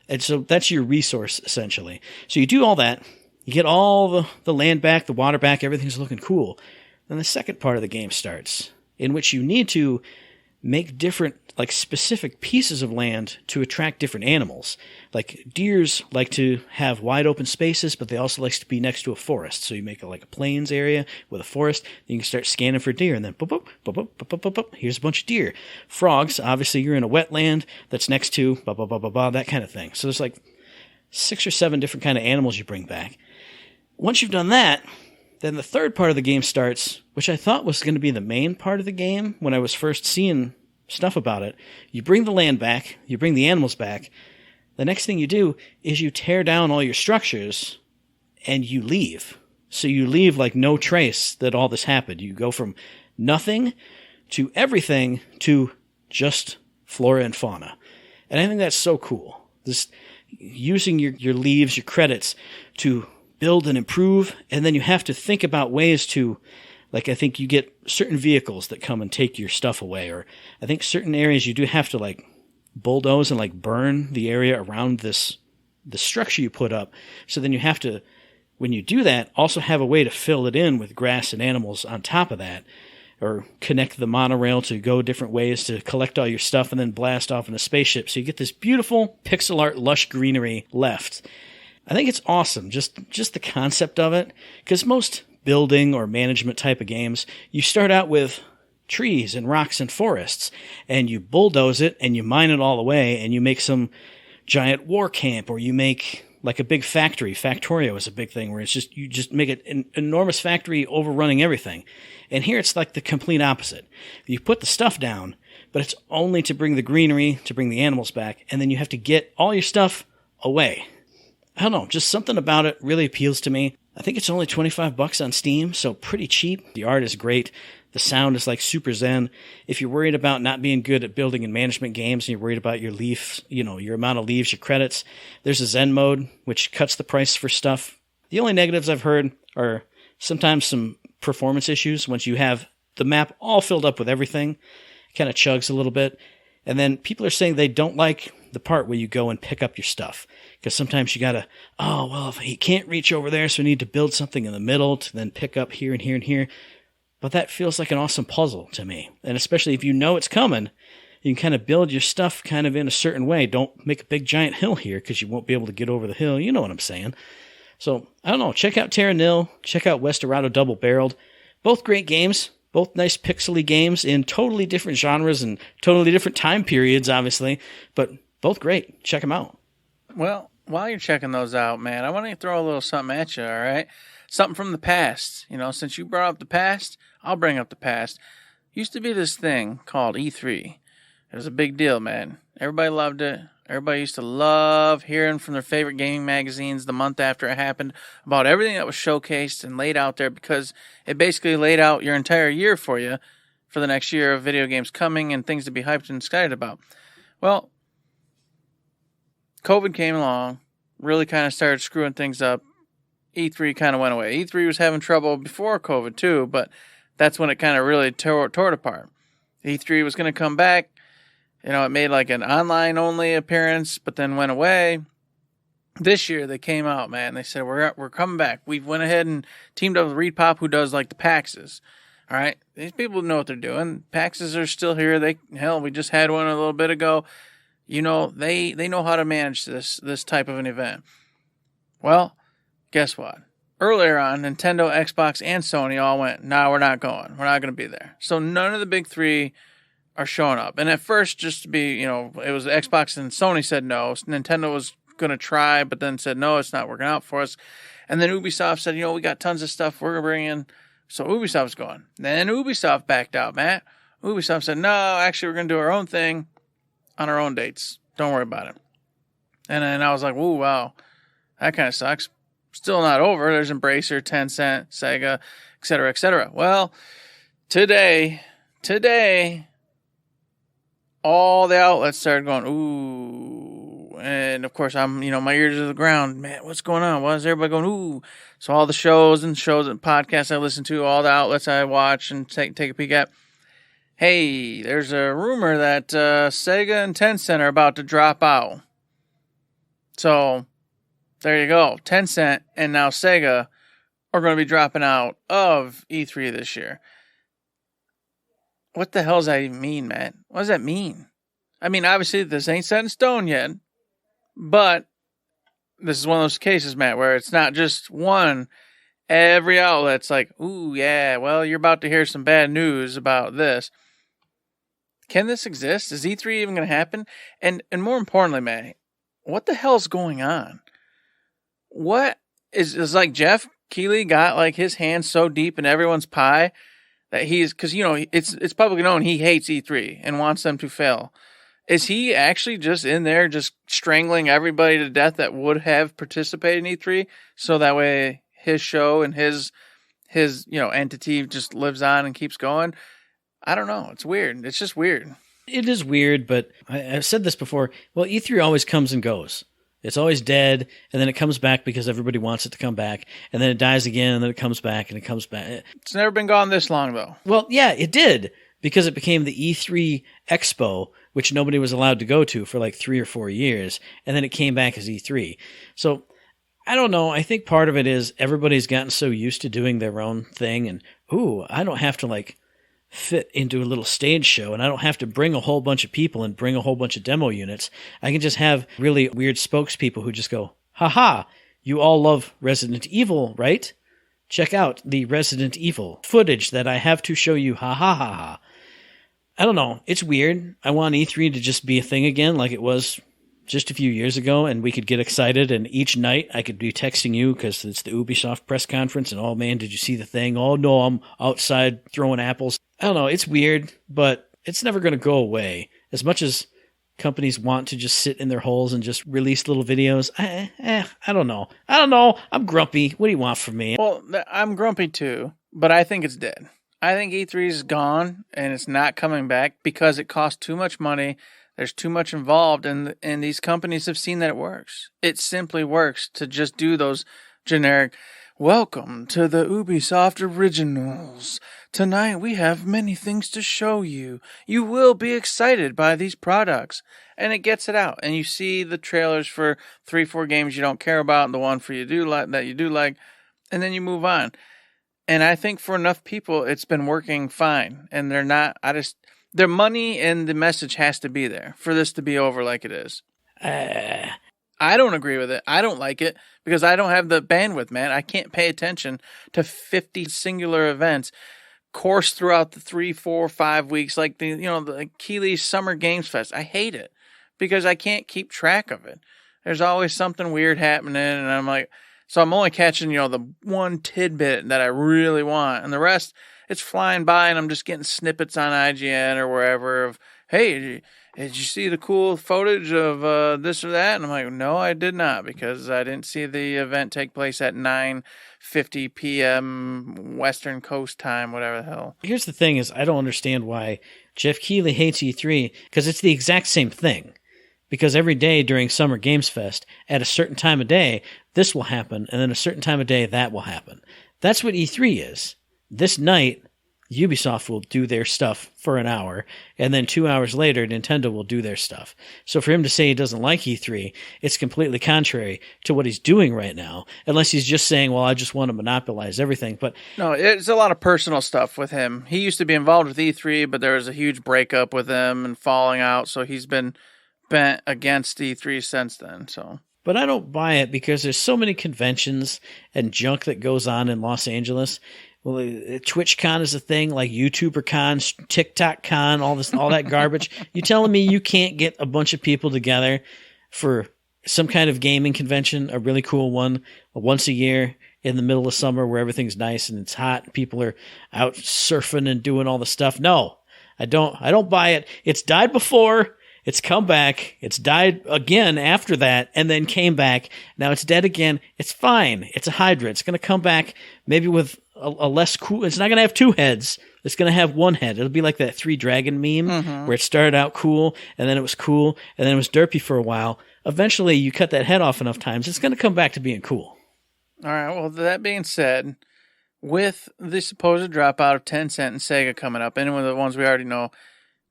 And so that's your resource, essentially. So you do all that. You get all the land back, the water back, everything's looking cool. Then the second part of the game starts, in which you need to make different, like, specific pieces of land to attract different animals. Like, deers like to have wide open spaces, but they also like to be next to a forest. So you make a plains area with a forest, then you can start scanning for deer, and then boop, boop, boop, boop, boop, boop, boop, boop, here's a bunch of deer. Frogs, obviously you're in a wetland that's next to blah, blah, blah, blah, blah, that kind of thing. So there's like 6 or 7 different kind of animals you bring back. Once you've done that, then the third part of the game starts, which I thought was going to be the main part of the game when I was first seeing stuff about it. You bring the land back, you bring the animals back. The next thing you do is you tear down all your structures and you leave. So you leave like no trace that all this happened. You go from nothing to everything to just flora and fauna. And I think that's so cool. This using your leaves, your credits to build and improve, and then you have to think about ways to, like, I think you get certain vehicles that come and take your stuff away, or I think certain areas you do have to, like, bulldoze and, like, burn the area around the structure you put up. So then you have to, when you do that, also have a way to fill it in with grass and animals on top of that, or connect the monorail to go different ways to collect all your stuff and then blast off in a spaceship. So you get this beautiful pixel art lush greenery left. I think it's awesome, just the concept of it, because most building or management type of games, you start out with trees and rocks and forests, and you bulldoze it and you mine it all away, and you make some giant war camp, or you make like a big factory. Factorio is a big thing where you just make it an enormous factory overrunning everything. And here it's like the complete opposite. You put the stuff down, but it's only to bring the greenery, to bring the animals back, and then you have to get all your stuff away. I don't know, just something about it really appeals to me. I think it's only $25 on Steam, so pretty cheap. The art is great. The sound is like super zen. If you're worried about not being good at building and management games, and you're worried about your leaf, your amount of leaves, your credits, there's a zen mode, which cuts the price for stuff. The only negatives I've heard are sometimes some performance issues. Once you have the map all filled up with everything, it kind of chugs a little bit. And then people are saying they don't like the part where you go and pick up your stuff. Because sometimes you gotta, if he can't reach over there, so we need to build something in the middle to then pick up here and here and here. But that feels like an awesome puzzle to me. And especially if you know it's coming, you can kind of build your stuff kind of in a certain way. Don't make a big giant hill here because you won't be able to get over the hill. You know what I'm saying. So, I don't know. Check out Terra Nil. Check out Westerado Double Barreled. Both great games. Both nice pixely games in totally different genres and totally different time periods, obviously. But both great. Check them out. Well, while you're checking those out, man, I want to throw a little something at you, all right? Something from the past. Since you brought up the past, I'll bring up the past. Used to be this thing called E3. It was a big deal, man. Everybody loved it. Everybody used to love hearing from their favorite gaming magazines the month after it happened about everything that was showcased and laid out there, because it basically laid out your entire year for you for the next year of video games coming and things to be hyped and excited about. Well, COVID came along, really kind of started screwing things up, E3 kind of went away. E3 was having trouble before COVID too, but that's when it kind of really tore it apart. E3 was going to come back. It made like an online-only appearance, but then went away. This year, they came out, man. They said, we're coming back. We went ahead and teamed up with Repop, who does like the PAXs. All right? These people know what they're doing. PAXs are still here. We just had one a little bit ago. They know how to manage this type of an event. Well, guess what? Earlier on, Nintendo, Xbox, and Sony all went, we're not going. We're not going to be there. So none of the big three are showing up. And at first, just to be, it was Xbox and Sony said no. Nintendo was going to try, but then said, no, it's not working out for us. And then Ubisoft said, we got tons of stuff we're going to bring in. So Ubisoft's going. Then Ubisoft backed out, Matt. Ubisoft said, no, actually, we're going to do our own thing on our own dates. Don't worry about it. And then I was like, ooh, wow, that kind of sucks. Still not over. There's Embracer, Tencent, Sega, et cetera, et cetera. Well, today, all the outlets started going, ooh. And, of course, I'm, my ears to the ground. Man, what's going on? Why is everybody going, ooh? So all the shows and podcasts I listen to, all the outlets I watch and take a peek at. Hey, there's a rumor that Sega and Tencent are about to drop out. So, there you go. Tencent and now Sega are going to be dropping out of E3 this year. What the hell does that even mean, Matt? What does that mean? I mean, obviously, this ain't set in stone yet. But this is one of those cases, Matt, where it's not just one. Every outlet's like, ooh, yeah, well, you're about to hear some bad news about this. Can this exist? Is E3 even going to happen? And more importantly, Matt, what the hell's going on? What is like Jeff Keighley got like his hands so deep in everyone's pie that because it's publicly known he hates E3 and wants them to fail. Is he actually just in there just strangling everybody to death that would have participated in E3 so that way his show and his entity just lives on and keeps going? I don't know. It's weird. It's just weird. It is weird, but I've said this before. Well, E3 always comes and goes. It's always dead, and then it comes back because everybody wants it to come back, and then it dies again, and then it comes back, and it comes back. It's never been gone this long, though. Well, yeah, it did, because it became the E3 Expo, which nobody was allowed to go to for like 3 or 4 years, and then it came back as E3. So, I don't know. I think part of it is everybody's gotten so used to doing their own thing, and, I don't have to, like, fit into a little stage show, and I don't have to bring a whole bunch of people and bring a whole bunch of demo units. I can just have really weird spokespeople who just go, haha, you all love Resident Evil, right? Check out the Resident Evil footage that I have to show you, ha ha ha ha. I don't know, it's weird. I want E3 to just be a thing again like it was just a few years ago, and we could get excited, and each night I could be texting you because it's the Ubisoft press conference, and oh man, did you see the thing? Oh no, I'm outside throwing apples. I don't know, it's weird, but it's never going to go away. As much as companies want to just sit in their holes and just release little videos, I don't know. I'm grumpy. What do you want from me? Well, I'm grumpy too, but I think it's dead. I think E3 is gone, and it's not coming back because it costs too much money. There's too much involved, and these companies have seen that it works. It simply works to just do those generic, welcome to the Ubisoft Originals. Tonight we have many things to show you. You will be excited by these products. And it gets it out. And you see the trailers for 3-4 games you don't care about, and the one for that you do like, and then you move on. And I think for enough people, it's been working fine. And they're not, their money and the message has to be there for this to be over like it is. I don't agree with it. I don't like it because I don't have the bandwidth, man. I can't pay attention to 50 singular events course throughout the 3, 4, 5 weeks, like the Keighley's Summer Games Fest. I hate it because I can't keep track of it. There's always something weird happening, and I'm like, so I'm only catching, the one tidbit that I really want, and the rest, it's flying by, and I'm just getting snippets on IGN or wherever of, hey, did you see the cool footage of this or that? And I'm like, no, I did not, because I didn't see the event take place at 9:50 p.m. Western Coast time, whatever the hell. Here's the thing is, I don't understand why Jeff Keighley hates E3, because it's the exact same thing. Because every day during Summer Games Fest, at a certain time of day, this will happen, and then a certain time of day, that will happen. That's what E3 is. This night, Ubisoft will do their stuff for an hour, and then 2 hours later, Nintendo will do their stuff. So for him to say he doesn't like E3, it's completely contrary to what he's doing right now, unless he's just saying, well, I just want to monopolize everything. But no, it's a lot of personal stuff with him. He used to be involved with E3, but there was a huge breakup with him and falling out, so he's been bent against E3 since then. So, but I don't buy it because there's so many conventions and junk that goes on in Los Angeles. Well, TwitchCon is a thing, like YouTuber Con, TikTok Con, all that garbage. You telling me you can't get a bunch of people together for some kind of gaming convention, a really cool one, once a year in the middle of summer where everything's nice and it's hot and people are out surfing and doing all the stuff? No, I don't buy it. It's died before. It's come back. It's died again after that and then came back. Now it's dead again. It's fine. It's a Hydra. It's going to come back maybe with a less cool. It's not going to have two heads. It's going to have one head. It'll be like that Three Dragon meme where it started out cool and then it was cool and then it was derpy for a while. Eventually you cut that head off enough times. It's going to come back to being cool. All right. Well, that being said, with the supposed dropout of Tencent and Sega coming up, and one of the ones we already know,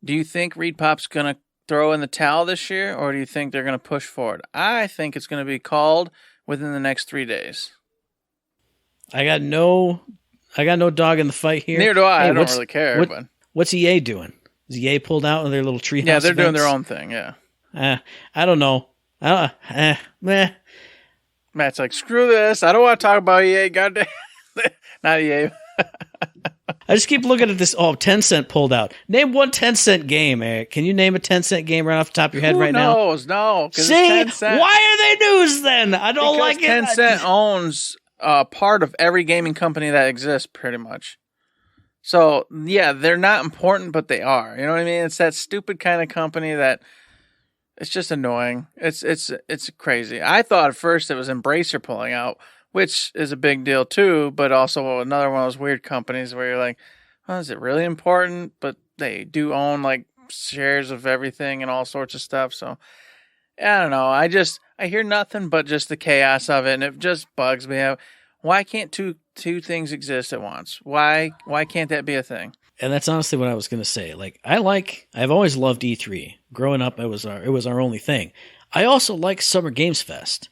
do you think ReedPop's going to throw in the towel this year, or do you think they're going to push forward? I think it's going to be called within the next 3 days. I got no dog in the fight here. Neither do I. Hey, I don't really care. But what's EA doing? Is EA pulled out in their little treehouse? Yeah, they're doing events? their own thing. Yeah. I don't know. Meh. Matt's like, screw this. I don't want to talk about EA. Goddamn. Not EA. I just keep looking at this. Oh, Tencent pulled out. Name one Tencent game, Eric. Can you name a Tencent game right off the top of your head right now? Who knows? No. See? Why are they news then? I don't like it. Tencent owns part of every gaming company that exists, pretty much. So, yeah, they're not important, but they are. You know what I mean? It's that stupid kind of company that it's just annoying. It's crazy. I thought at first it was Embracer pulling out, which is a big deal too, but also another one of those weird companies where you're like, oh, is it really important? But they do own like shares of everything and all sorts of stuff. So I don't know. I hear nothing but just the chaos of it, and it just bugs me. Why can't two things exist at once? Why can't that be a thing? And that's honestly what I was going to say. Like I've always loved E3. Growing up, it was our only thing. I also like Summer Games Fest.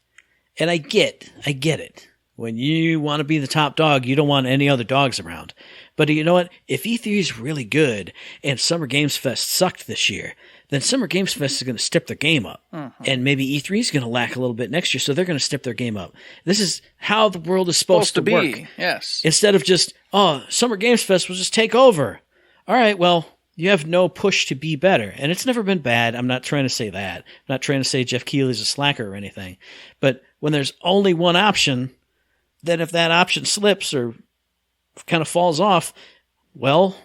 And I get it. When you want to be the top dog, you don't want any other dogs around. But you know what? If E3 is really good and Summer Games Fest sucked this year, then Summer Games Fest is going to step their game up. And maybe E3 is going to lack a little bit next year, so they're going to step their game up. This is how the world is supposed to work. Be. Yes. Instead of just, Summer Games Fest will just take over. All right, well, you have no push to be better. And it's never been bad. I'm not trying to say that. I'm not trying to say Jeff Keighley's a slacker or anything. But when there's only one option, then if that option slips or kind of falls off, well,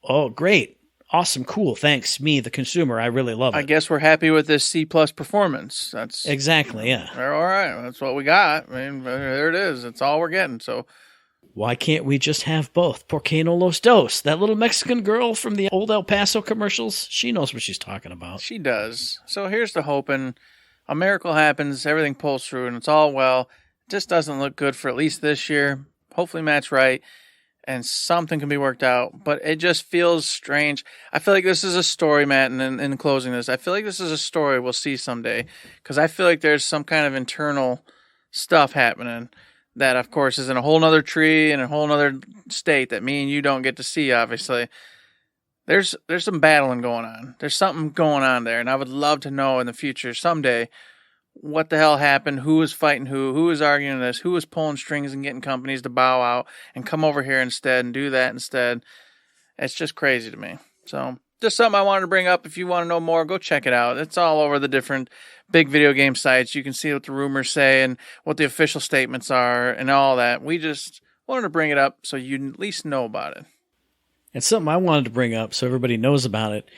oh, great. Awesome, cool, thanks. Me, the consumer, I really love it. I guess we're happy with this C+ performance. That's exactly, yeah. All right, that's what we got. I mean, there it is. That's all we're getting, so... Why can't we just have both? Por qué no los dos? That little Mexican girl from the old El Paso commercials, she knows what she's talking about. She does. So here's the hoping. A miracle happens, everything pulls through, and it's all well. It just doesn't look good for at least this year. Hopefully Matt's right, and something can be worked out. But it just feels strange. I feel like this is a story, Matt, and in closing this, I feel like this is a story we'll see someday. Because I feel like there's some kind of internal stuff happening that, of course, is in a whole nother tree and a whole nother state that me and you don't get to see, obviously. There's some battling going on. There's something going on there, and I would love to know in the future, someday, what the hell happened, who was fighting who was arguing this, who was pulling strings and getting companies to bow out and come over here instead and do that instead. It's just crazy to me. So, just something I wanted to bring up. If you want to know more, go check it out. It's all over the different big video game sites. You can see what the rumors say and what the official statements are and all that. We just wanted to bring it up so you at least know about it. It's something I wanted to bring up so everybody knows about it.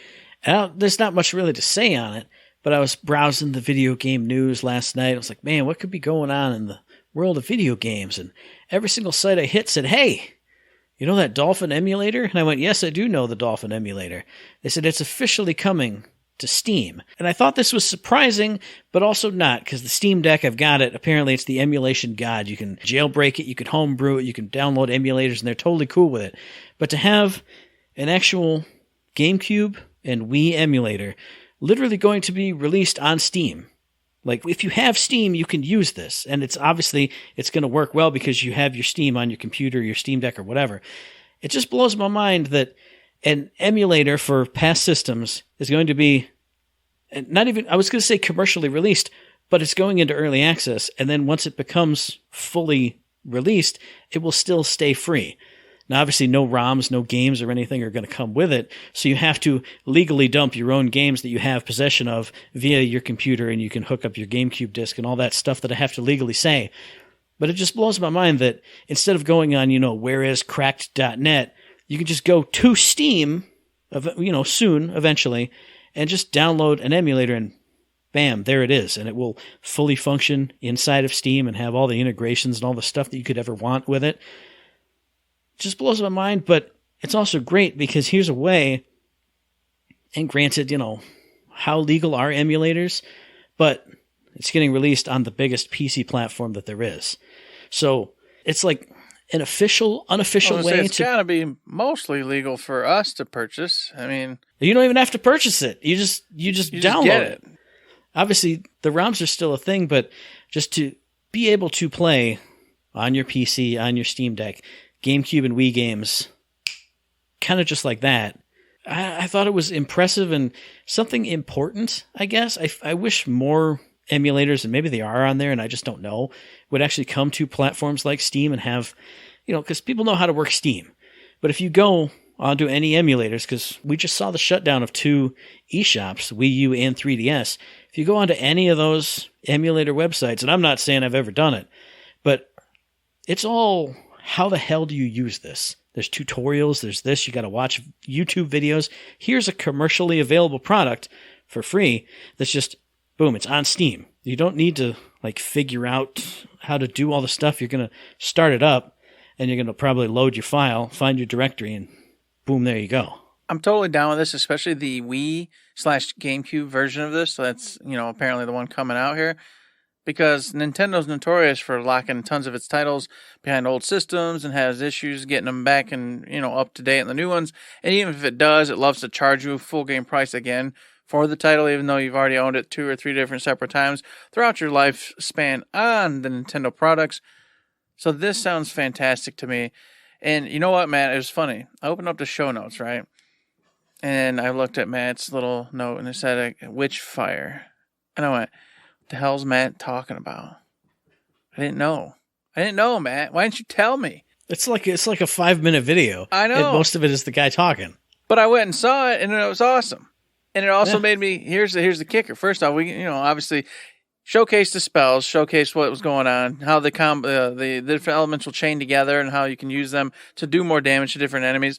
And there's not much really to say on it, but I was browsing the video game news last night. I was like, man, what could be going on in the world of video games? And every single site I hit said, hey, you know that Dolphin emulator? And I went, yes, I do know the Dolphin emulator. They said it's officially coming to Steam. And I thought this was surprising, but also not, because the Steam Deck, I've got it. Apparently, it's the emulation god. You can jailbreak it, you can homebrew it, you can download emulators, and they're totally cool with it. But to have an actual GameCube and Wii emulator literally going to be released on Steam. Like, if you have Steam, you can use this. And it's obviously, it's going to work well because you have your Steam on your computer, your Steam Deck, or whatever. It just blows my mind that an emulator for past systems is going to be not even, I was going to say commercially released, but it's going into early access. And then once it becomes fully released, it will still stay free. Now, obviously, no ROMs, no games or anything are going to come with it, so you have to legally dump your own games that you have possession of via your computer, and you can hook up your GameCube disc and all that stuff that I have to legally say. But it just blows my mind that instead of going on, whereiscracked.net, you can just go to Steam, soon, eventually, and just download an emulator, and bam, there it is. And it will fully function inside of Steam and have all the integrations and all the stuff that you could ever want with it. Just blows my mind, but it's also great because here's a way, and granted, how legal are emulators, but it's getting released on the biggest PC platform that there is. So it's like an unofficial way it's got to be mostly legal for us to purchase. I mean, you don't even have to purchase it. You just download get it. Obviously, the ROMs are still a thing, but just to be able to play on your PC, on your Steam Deck, GameCube and Wii games, kind of just like that. I thought it was impressive and something important, I guess. I wish more emulators, and maybe they are on there and I just don't know, would actually come to platforms like Steam and have, because people know how to work Steam. But if you go onto any emulators, because we just saw the shutdown of 2 eShops, Wii U and 3DS, if you go onto any of those emulator websites, and I'm not saying I've ever done it, but it's all, how the hell do you use this? There's tutorials, there's this, you got to watch YouTube videos. Here's a commercially available product for free that's just, boom, it's on Steam. You don't need to figure out how to do all the stuff. You're going to start it up, and you're going to probably load your file, find your directory, and boom, there you go. I'm totally down with this, especially the Wii/GameCube version of this. So that's, apparently the one coming out here. Because Nintendo's notorious for locking tons of its titles behind old systems and has issues getting them back and, up to date on the new ones. And even if it does, it loves to charge you full game price again for the title, even though you've already owned it 2 or 3 different separate times throughout your lifespan on the Nintendo products. So this sounds fantastic to me. And you know what, Matt? It was funny. I opened up the show notes, right? And I looked at Matt's little note and it said Witchfire. And I went, what the hell's Matt talking about? I didn't know, Matt. Why didn't you tell me? It's like a 5-minute video. I know. And most of it is the guy talking. But I went and saw it, and it was awesome. And it also made me. Here's the kicker. First off, we obviously showcase the spells, showcase what was going on, how the different elements will chain together, and how you can use them to do more damage to different enemies.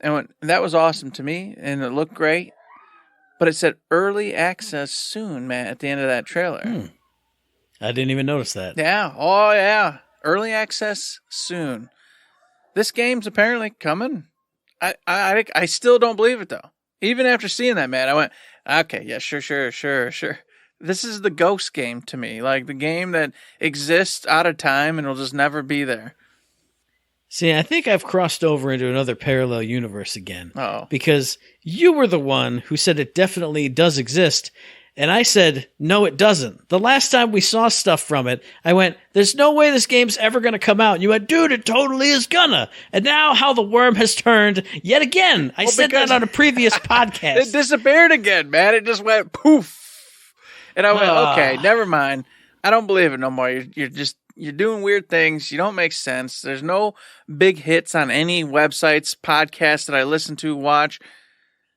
And that was awesome to me, and it looked great. But it said early access soon, Matt, at the end of that trailer. I didn't even notice that. Yeah. Oh, yeah. Early access soon. This game's apparently coming. I still don't believe it, though. Even after seeing that, Matt, I went, okay, yeah, sure. This is the Ghost game to me. Like the game that exists out of time and will just never be there. See, I think I've crossed over into another parallel universe again. Uh-oh. Because you were the one who said it definitely does exist, and I said, no, it doesn't. The last time we saw stuff from it, I went, there's no way this game's ever going to come out. And you went, dude, it totally is gonna. And now how the worm has turned yet again. I said that on a previous podcast. It disappeared again, man. It just went poof. And I went, okay, never mind. I don't believe it no more. You're doing weird things. You don't make sense. There's no big hits on any websites, podcasts that I listen to, watch.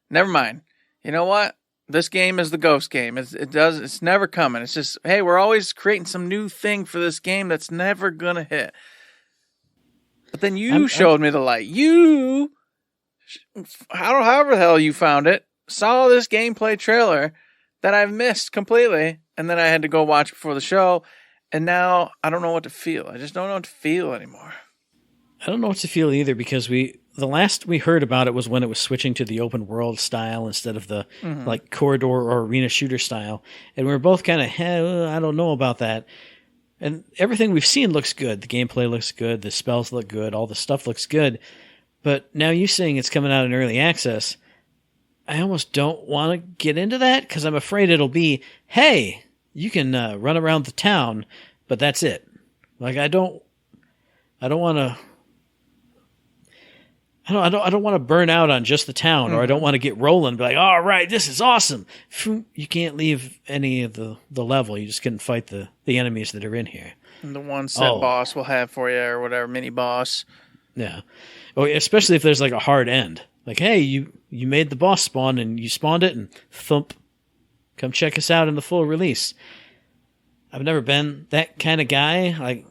Never mind. You know what? This game is the Ghost game. It's never coming. It's just, hey, we're always creating some new thing for this game that's never going to hit. But then you showed me the light. You, however the hell you found it, saw this gameplay trailer that I've missed completely. And then I had to go watch before the show. And now I don't know what to feel. I just don't know what to feel anymore. I don't know what to feel either because we the last we heard about it was when it was switching to the open world style instead of the like corridor or arena shooter style. And we were both kind of, I don't know about that. And everything we've seen looks good. The gameplay looks good. The spells look good. All the stuff looks good. But now you saying it's coming out in early access, I almost don't want to get into that because I'm afraid it'll be, hey, you can run around the town, but that's it. Like I don't want to. I don't want to burn out on just the town, or I don't want to get rolling. Be like, all right, this is awesome. You can't leave any of the level. You just couldn't fight the enemies that are in here. And the one set boss will have for you, or whatever mini boss. Yeah. Oh, especially if there's like a hard end. Like, hey, you made the boss spawn and you spawned it, and thump, come check us out in the full release. I've never been that kind of guy. Like,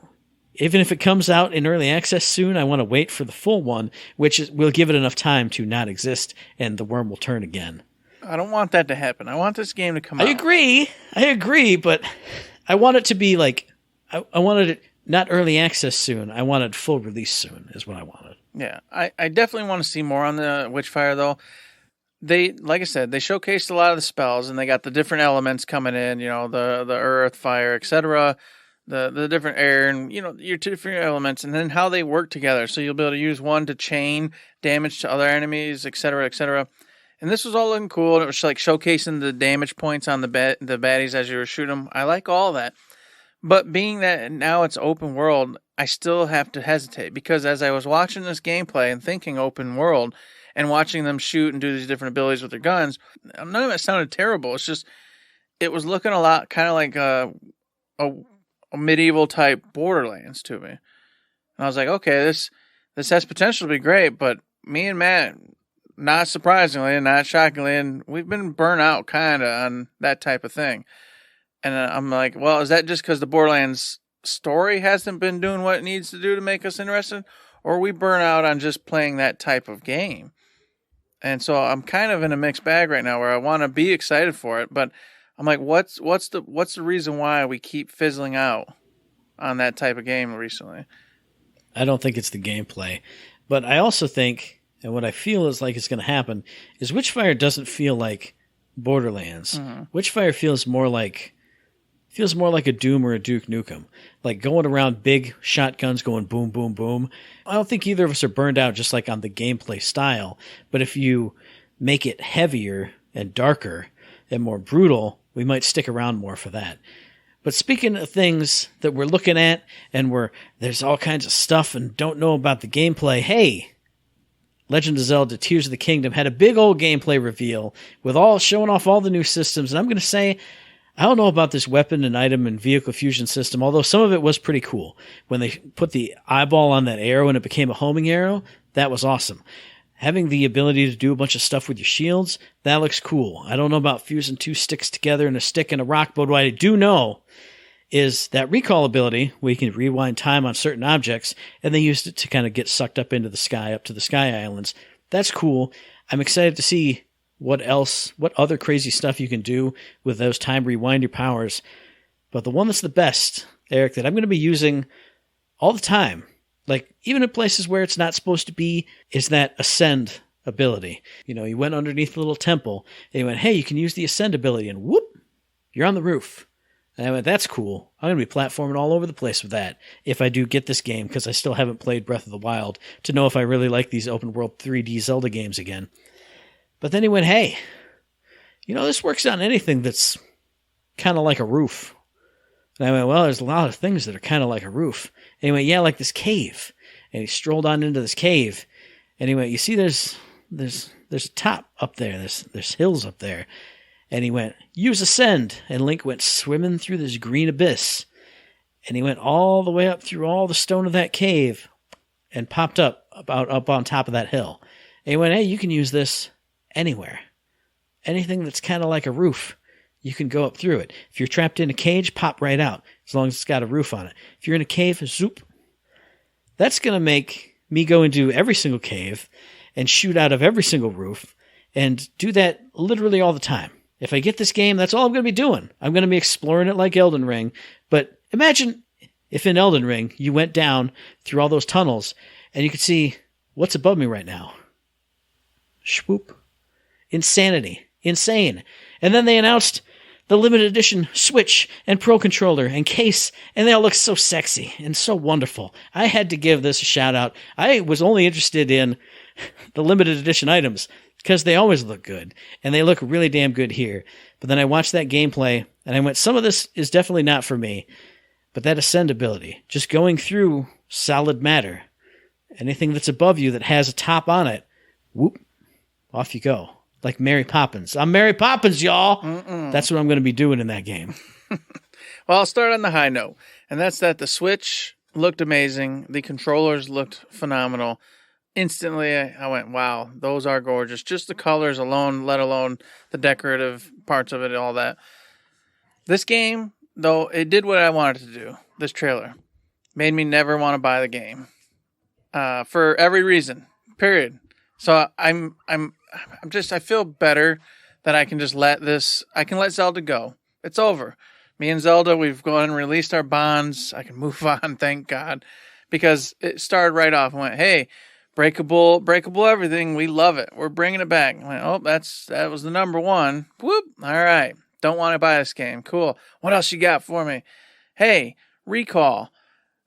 even if it comes out in early access soon, I want to wait for the full one, which will give it enough time to not exist, and the worm will turn again. I don't want that to happen. I want this game to come out. I agree, but I want it to be like, I wanted it not early access soon. I wanted full release soon, is what I wanted. Yeah, I definitely want to see more on the Witchfire, though. They, like I said, they showcased a lot of the spells, and they got the different elements coming in, the earth, fire, etc., the different air, and your two different elements, and then how they work together. So you'll be able to use one to chain damage to other enemies, etc., etc. And this was all looking cool. And it was like showcasing the damage points on the baddies as you were shooting them. I like all that, but being that now it's open world, I still have to hesitate because as I was watching this gameplay and thinking open world and watching them shoot and do these different abilities with their guns, none of it sounded terrible. It's just it was looking a lot kind of like a medieval type Borderlands to me. And I was like, okay, this has potential to be great, but me and Matt, not surprisingly and not shockingly, and we've been burnt out kind of on that type of thing. And I'm like, well, is that just because the Borderlands story hasn't been doing what it needs to do to make us interested? Or are we burnt out on just playing that type of game? And so I'm kind of in a mixed bag right now where I want to be excited for it, but I'm like, what's the reason why we keep fizzling out on that type of game recently? I don't think it's the gameplay, but I also think, and what I feel is like it's going to happen, is Witchfire doesn't feel like Borderlands. Mm-hmm. Witchfire feels more like a Doom or a Duke Nukem, like going around big shotguns going boom, boom, boom. I don't think either of us are burned out just like on the gameplay style, but if you make it heavier and darker and more brutal, we might stick around more for that. But speaking of things that we're looking at and there's all kinds of stuff and don't know about the gameplay, hey, Legend of Zelda Tears of the Kingdom had a big old gameplay reveal with showing off all the new systems, and I'm going to say, I don't know about this weapon and item and vehicle fusion system, although some of it was pretty cool. When they put the eyeball on that arrow and it became a homing arrow, that was awesome. Having the ability to do a bunch of stuff with your shields, that looks cool. I don't know about fusing two sticks together in a stick and a rock, but what I do know is that recall ability, where you can rewind time on certain objects, and they used it to kind of get sucked up into the sky, up to the Sky Islands. That's cool. I'm excited to see what other crazy stuff you can do with those time rewinder powers. But the one that's the best, Eric, that I'm going to be using all the time, like even in places where it's not supposed to be, is that ascend ability. You went underneath the little temple and you went, hey, you can use the ascend ability, and whoop, you're on the roof. And I went, that's cool. I'm going to be platforming all over the place with that if I do get this game, because I still haven't played Breath of the Wild to know if I really like these open world 3D Zelda games again. But then he went, hey, this works on anything that's kind of like a roof. And I went, well, there's a lot of things that are kind of like a roof. And he went, yeah, like this cave. And he strolled on into this cave. And he went, you see, there's a top up there. There's hills up there. And he went, use ascend. And Link went swimming through this green abyss. And he went all the way up through all the stone of that cave and popped up on top of that hill. And he went, hey, you can use this anywhere. Anything that's kind of like a roof, you can go up through it. If you're trapped in a cage, pop right out, as long as it's got a roof on it. If you're in a cave, zoop. That's going to make me go into every single cave and shoot out of every single roof and do that literally all the time. If I get this game, that's all I'm going to be doing. I'm going to be exploring it like Elden Ring. But imagine if in Elden Ring you went down through all those tunnels and you could see What's above me right now? Swoop. Insanity. Insane. And then they announced the limited edition Switch and Pro Controller and case, and they all look so sexy and so wonderful. I had to give this a shout out. I was only interested in the limited edition items because they always look good, and they look really damn good here. But then I watched that gameplay, and I went, some of this is definitely not for me. But that ascend ability, just going through solid matter, anything that's above you that has a top on it, whoop, off you go. Like Mary Poppins. I'm Mary Poppins, y'all. That's what I'm going to be doing in that game. Well, I'll start on the high note, and that's that the Switch looked amazing. The controllers looked phenomenal. Instantly, I went, wow, those are gorgeous. Just the colors alone, let alone the decorative parts of it and all that. This game, though, it did what I wanted to do. This trailer made me never want to buy the game for every reason, period. So I feel better that I can just let Zelda go. It's over. Me and Zelda, we've gone and released our bonds. I can move on, thank God. Because it started right off and went, hey, breakable everything. We love it. We're bringing it back. I went, oh, that was the number one. Whoop. All right. Don't want to buy this game. Cool. What else you got for me? Hey, recall.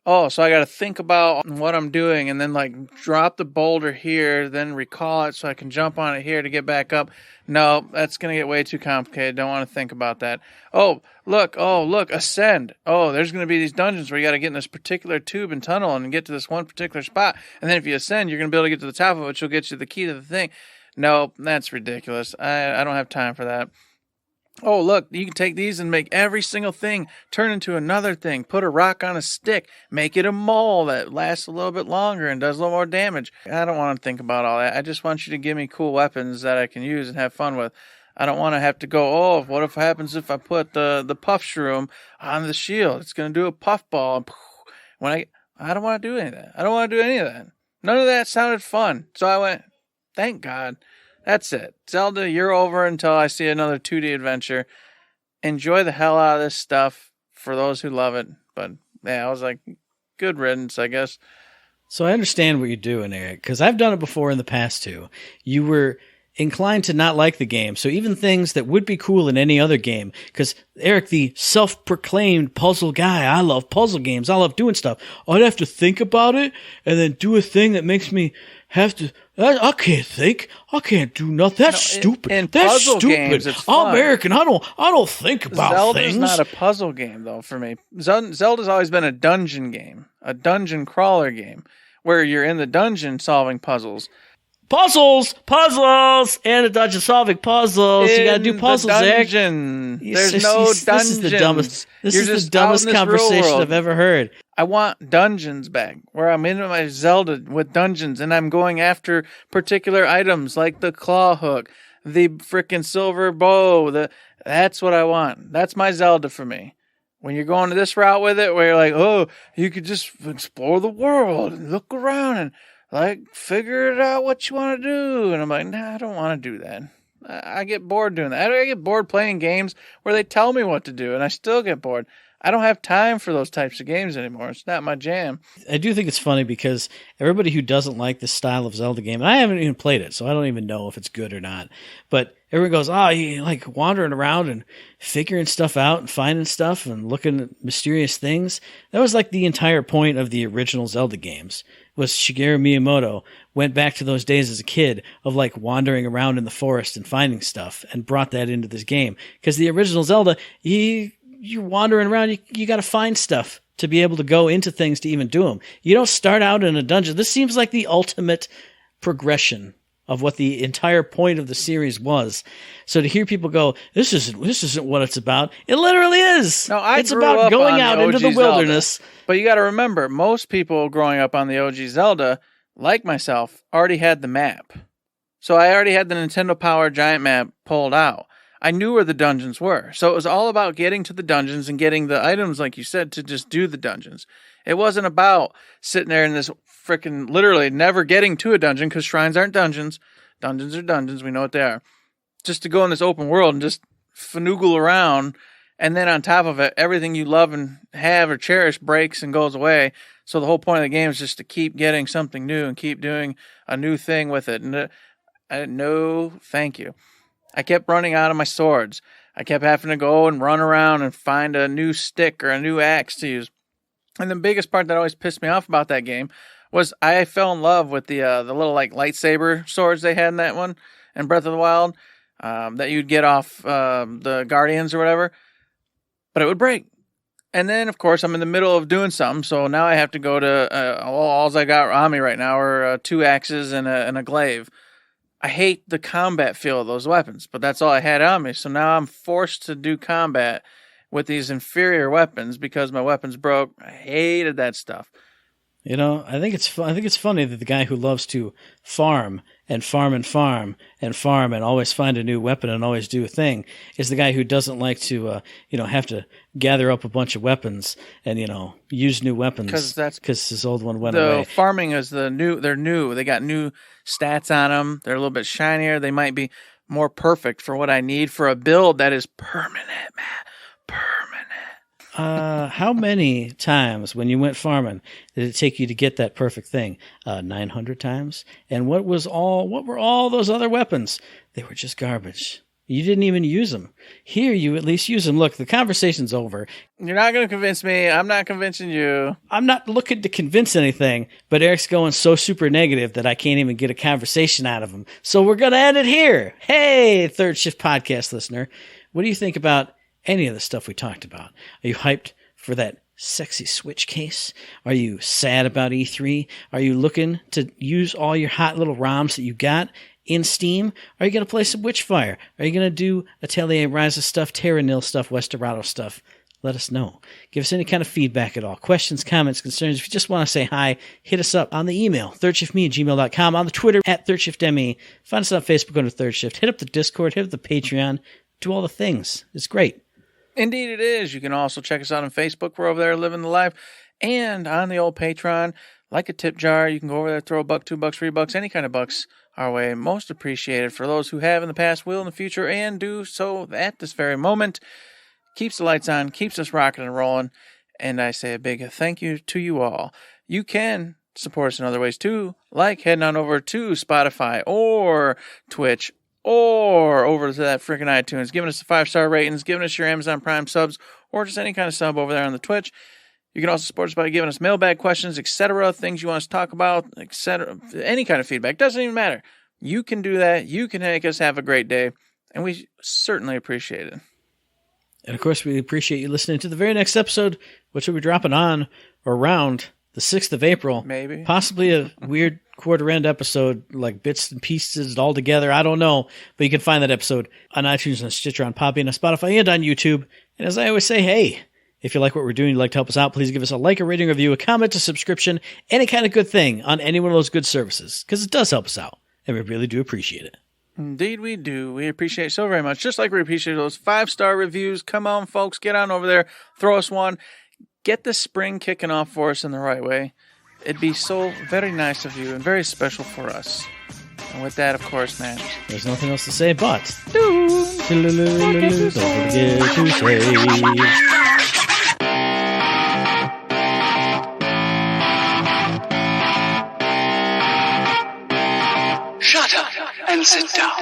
Oh, so I got to think about what I'm doing and then like drop the boulder here, then recall it so I can jump on it here to get back up. No, that's going to get way too complicated. Don't want to think about that. Oh, look, ascend. Oh, there's going to be these dungeons where you got to get in this particular tube and tunnel and get to this one particular spot. And then if you ascend, you're going to be able to get to the top of it, which will get you the key to the thing. No, that's ridiculous. I don't have time for that. Oh, look, you can take these and make every single thing turn into another thing. Put a rock on a stick. Make it a mole that lasts a little bit longer and does a little more damage. I don't want to think about all that. I just want you to give me cool weapons that I can use and have fun with. I don't want to have to go, oh, what if happens if I put the puff shroom on the shield? It's going to do a puff ball. I don't want to do any of that. I don't want to do any of that. None of that sounded fun. So I went, thank God. That's it. Zelda, you're over until I see another 2D adventure. Enjoy the hell out of this stuff for those who love it. But, yeah, I was like, good riddance, I guess. So I understand what you're doing, Eric, because I've done it before in the past, too. You were inclined to not like the game. So even things that would be cool in any other game, because Eric, the self-proclaimed puzzle guy, I love puzzle games. I love doing stuff. I'd have to think about it and then do a thing that makes me have to... I can't think. I can't do nothing. That's stupid. That's stupid. Games, I'm American. I don't think about things. Zelda's not a puzzle game, though, for me. Zelda's always been a dungeon game, a dungeon crawler game, where you're in the dungeon solving puzzles. Puzzles, and a dungeon solving puzzles. You gotta do puzzles, Eric. There's no dungeons. This is the dumbest conversation I've ever heard. I want dungeons back, where I'm in my Zelda with dungeons, and I'm going after particular items like the claw hook, the frickin' silver bow. That's what I want. That's my Zelda for me. When you're going to this route with it, where you're like, oh, you could just explore the world and look around and like figure it out what you want to do, and I'm like, nah, I don't want to do that. I get bored doing that. I get bored playing games where they tell me what to do, and I still get bored. I don't have time for those types of games anymore. It's not my jam. I do think it's funny because everybody who doesn't like this style of Zelda game, and I haven't even played it, so I don't even know if it's good or not, but everyone goes, oh, you like wandering around and figuring stuff out and finding stuff and looking at mysterious things. That was like the entire point of the original Zelda games, was Shigeru Miyamoto went back to those days as a kid of like wandering around in the forest and finding stuff and brought that into this game. Because the original Zelda, you're wandering around, you got to find stuff to be able to go into things to even do them. You don't start out in a dungeon. This seems like the ultimate progression of what the entire point of the series was. So to hear people go, this isn't what it's about. It literally is. No, it's about going out into the wilderness. Zelda. But you got to remember, most people growing up on the OG Zelda, like myself, already had the map. So I already had the Nintendo Power giant map pulled out. I knew where the dungeons were. So it was all about getting to the dungeons and getting the items, like you said, to just do the dungeons. It wasn't about sitting there in this freaking, literally never getting to a dungeon, because shrines aren't dungeons. Dungeons are dungeons. We know what they are. Just to go in this open world and just finoogle around And then on top of it, everything you love and have or cherish breaks and goes away. So the whole point of the game is just to keep getting something new and keep doing a new thing with it. And no, thank you. I kept running out of my swords. I kept having to go and run around and find a new stick or a new axe to use. And the biggest part that always pissed me off about that game was I fell in love with the little like lightsaber swords they had in that one in Breath of the Wild that you'd get off the Guardians or whatever. But it would break. And then, of course, I'm in the middle of doing something, so now I have to go to, all I got on me right now are 2 axes and a glaive. I hate the combat feel of those weapons, but that's all I had on me, so now I'm forced to do combat with these inferior weapons because my weapons broke. I hated that stuff. You know, I think it's funny that the guy who loves to farm and farm and farm and farm and always find a new weapon and always do a thing is the guy who doesn't like to, have to gather up a bunch of weapons and, use new weapons because his old one went away. Farming is they're new. They got new stats on them. They're a little bit shinier. They might be more perfect for what I need for a build that is permanent, man. Permanent. How many times when you went farming did it take you to get that perfect thing? 900 times? And what were all those other weapons? They were just garbage. You didn't even use them. Here, you at least use them. Look, the conversation's over. You're not going to convince me. I'm not convincing you. I'm not looking to convince anything, but Eric's going so super negative that I can't even get a conversation out of him. So we're going to end it here. Hey, Third Shift Podcast listener. What do you think about any of the stuff we talked about? Are you hyped for that sexy Switch case? Are you sad about E3? Are you looking to use all your hot little ROMs that you got in Steam? Are you going to play some Witchfire? Are you going to do Atelier, Ryza stuff, Terra nil stuff, Westerado stuff? Let us know. Give us any kind of feedback at all. Questions, comments, concerns. If you just want to say hi, hit us up on the email, thirdshiftme@gmail.com, on the Twitter, @ThirdShiftME. Find us on Facebook under Third Shift. Hit up the Discord, hit up the Patreon. Do all the things. It's great. Indeed it is. You can also check us out on Facebook. We're over there living the life. And on the old Patreon, like a tip jar, you can go over there, throw $1, $2, $3, any kind of bucks our way. Most appreciated for those who have in the past, will in the future, and do so at this very moment. Keeps the lights on, keeps us rocking and rolling. And I say a big thank you to you all. You can support us in other ways too, like heading on over to Spotify or Twitch or over to that freaking iTunes, giving us the 5-star ratings, giving us your Amazon Prime subs, or just any kind of sub over there on the Twitch. You can also support us by giving us mailbag questions, etc., things you want us to talk about, etc., any kind of feedback. Doesn't even matter. You can do that. You can make us have a great day, and we certainly appreciate it. And, of course, we appreciate you listening to the very next episode, which will be dropping on or around the 6th of April. Maybe. Possibly a weird quarter-end episode, like bits and pieces all together. I don't know. But you can find that episode on iTunes and Stitcher, on Podbean, on Spotify, and on YouTube. And as I always say, hey, if you like what we're doing, you'd like to help us out, please give us a like, a rating, review, a comment, a subscription, any kind of good thing on any one of those good services, because it does help us out, and we really do appreciate it. Indeed we do. We appreciate it so very much. Just like we appreciate those 5-star reviews. Come on, folks. Get on over there. Throw us one. Get the spring kicking off for us in the right way. It'd be so very nice of you and very special for us. And with that, of course, man, there's nothing else to say but don't forget to save. Shut up and sit down.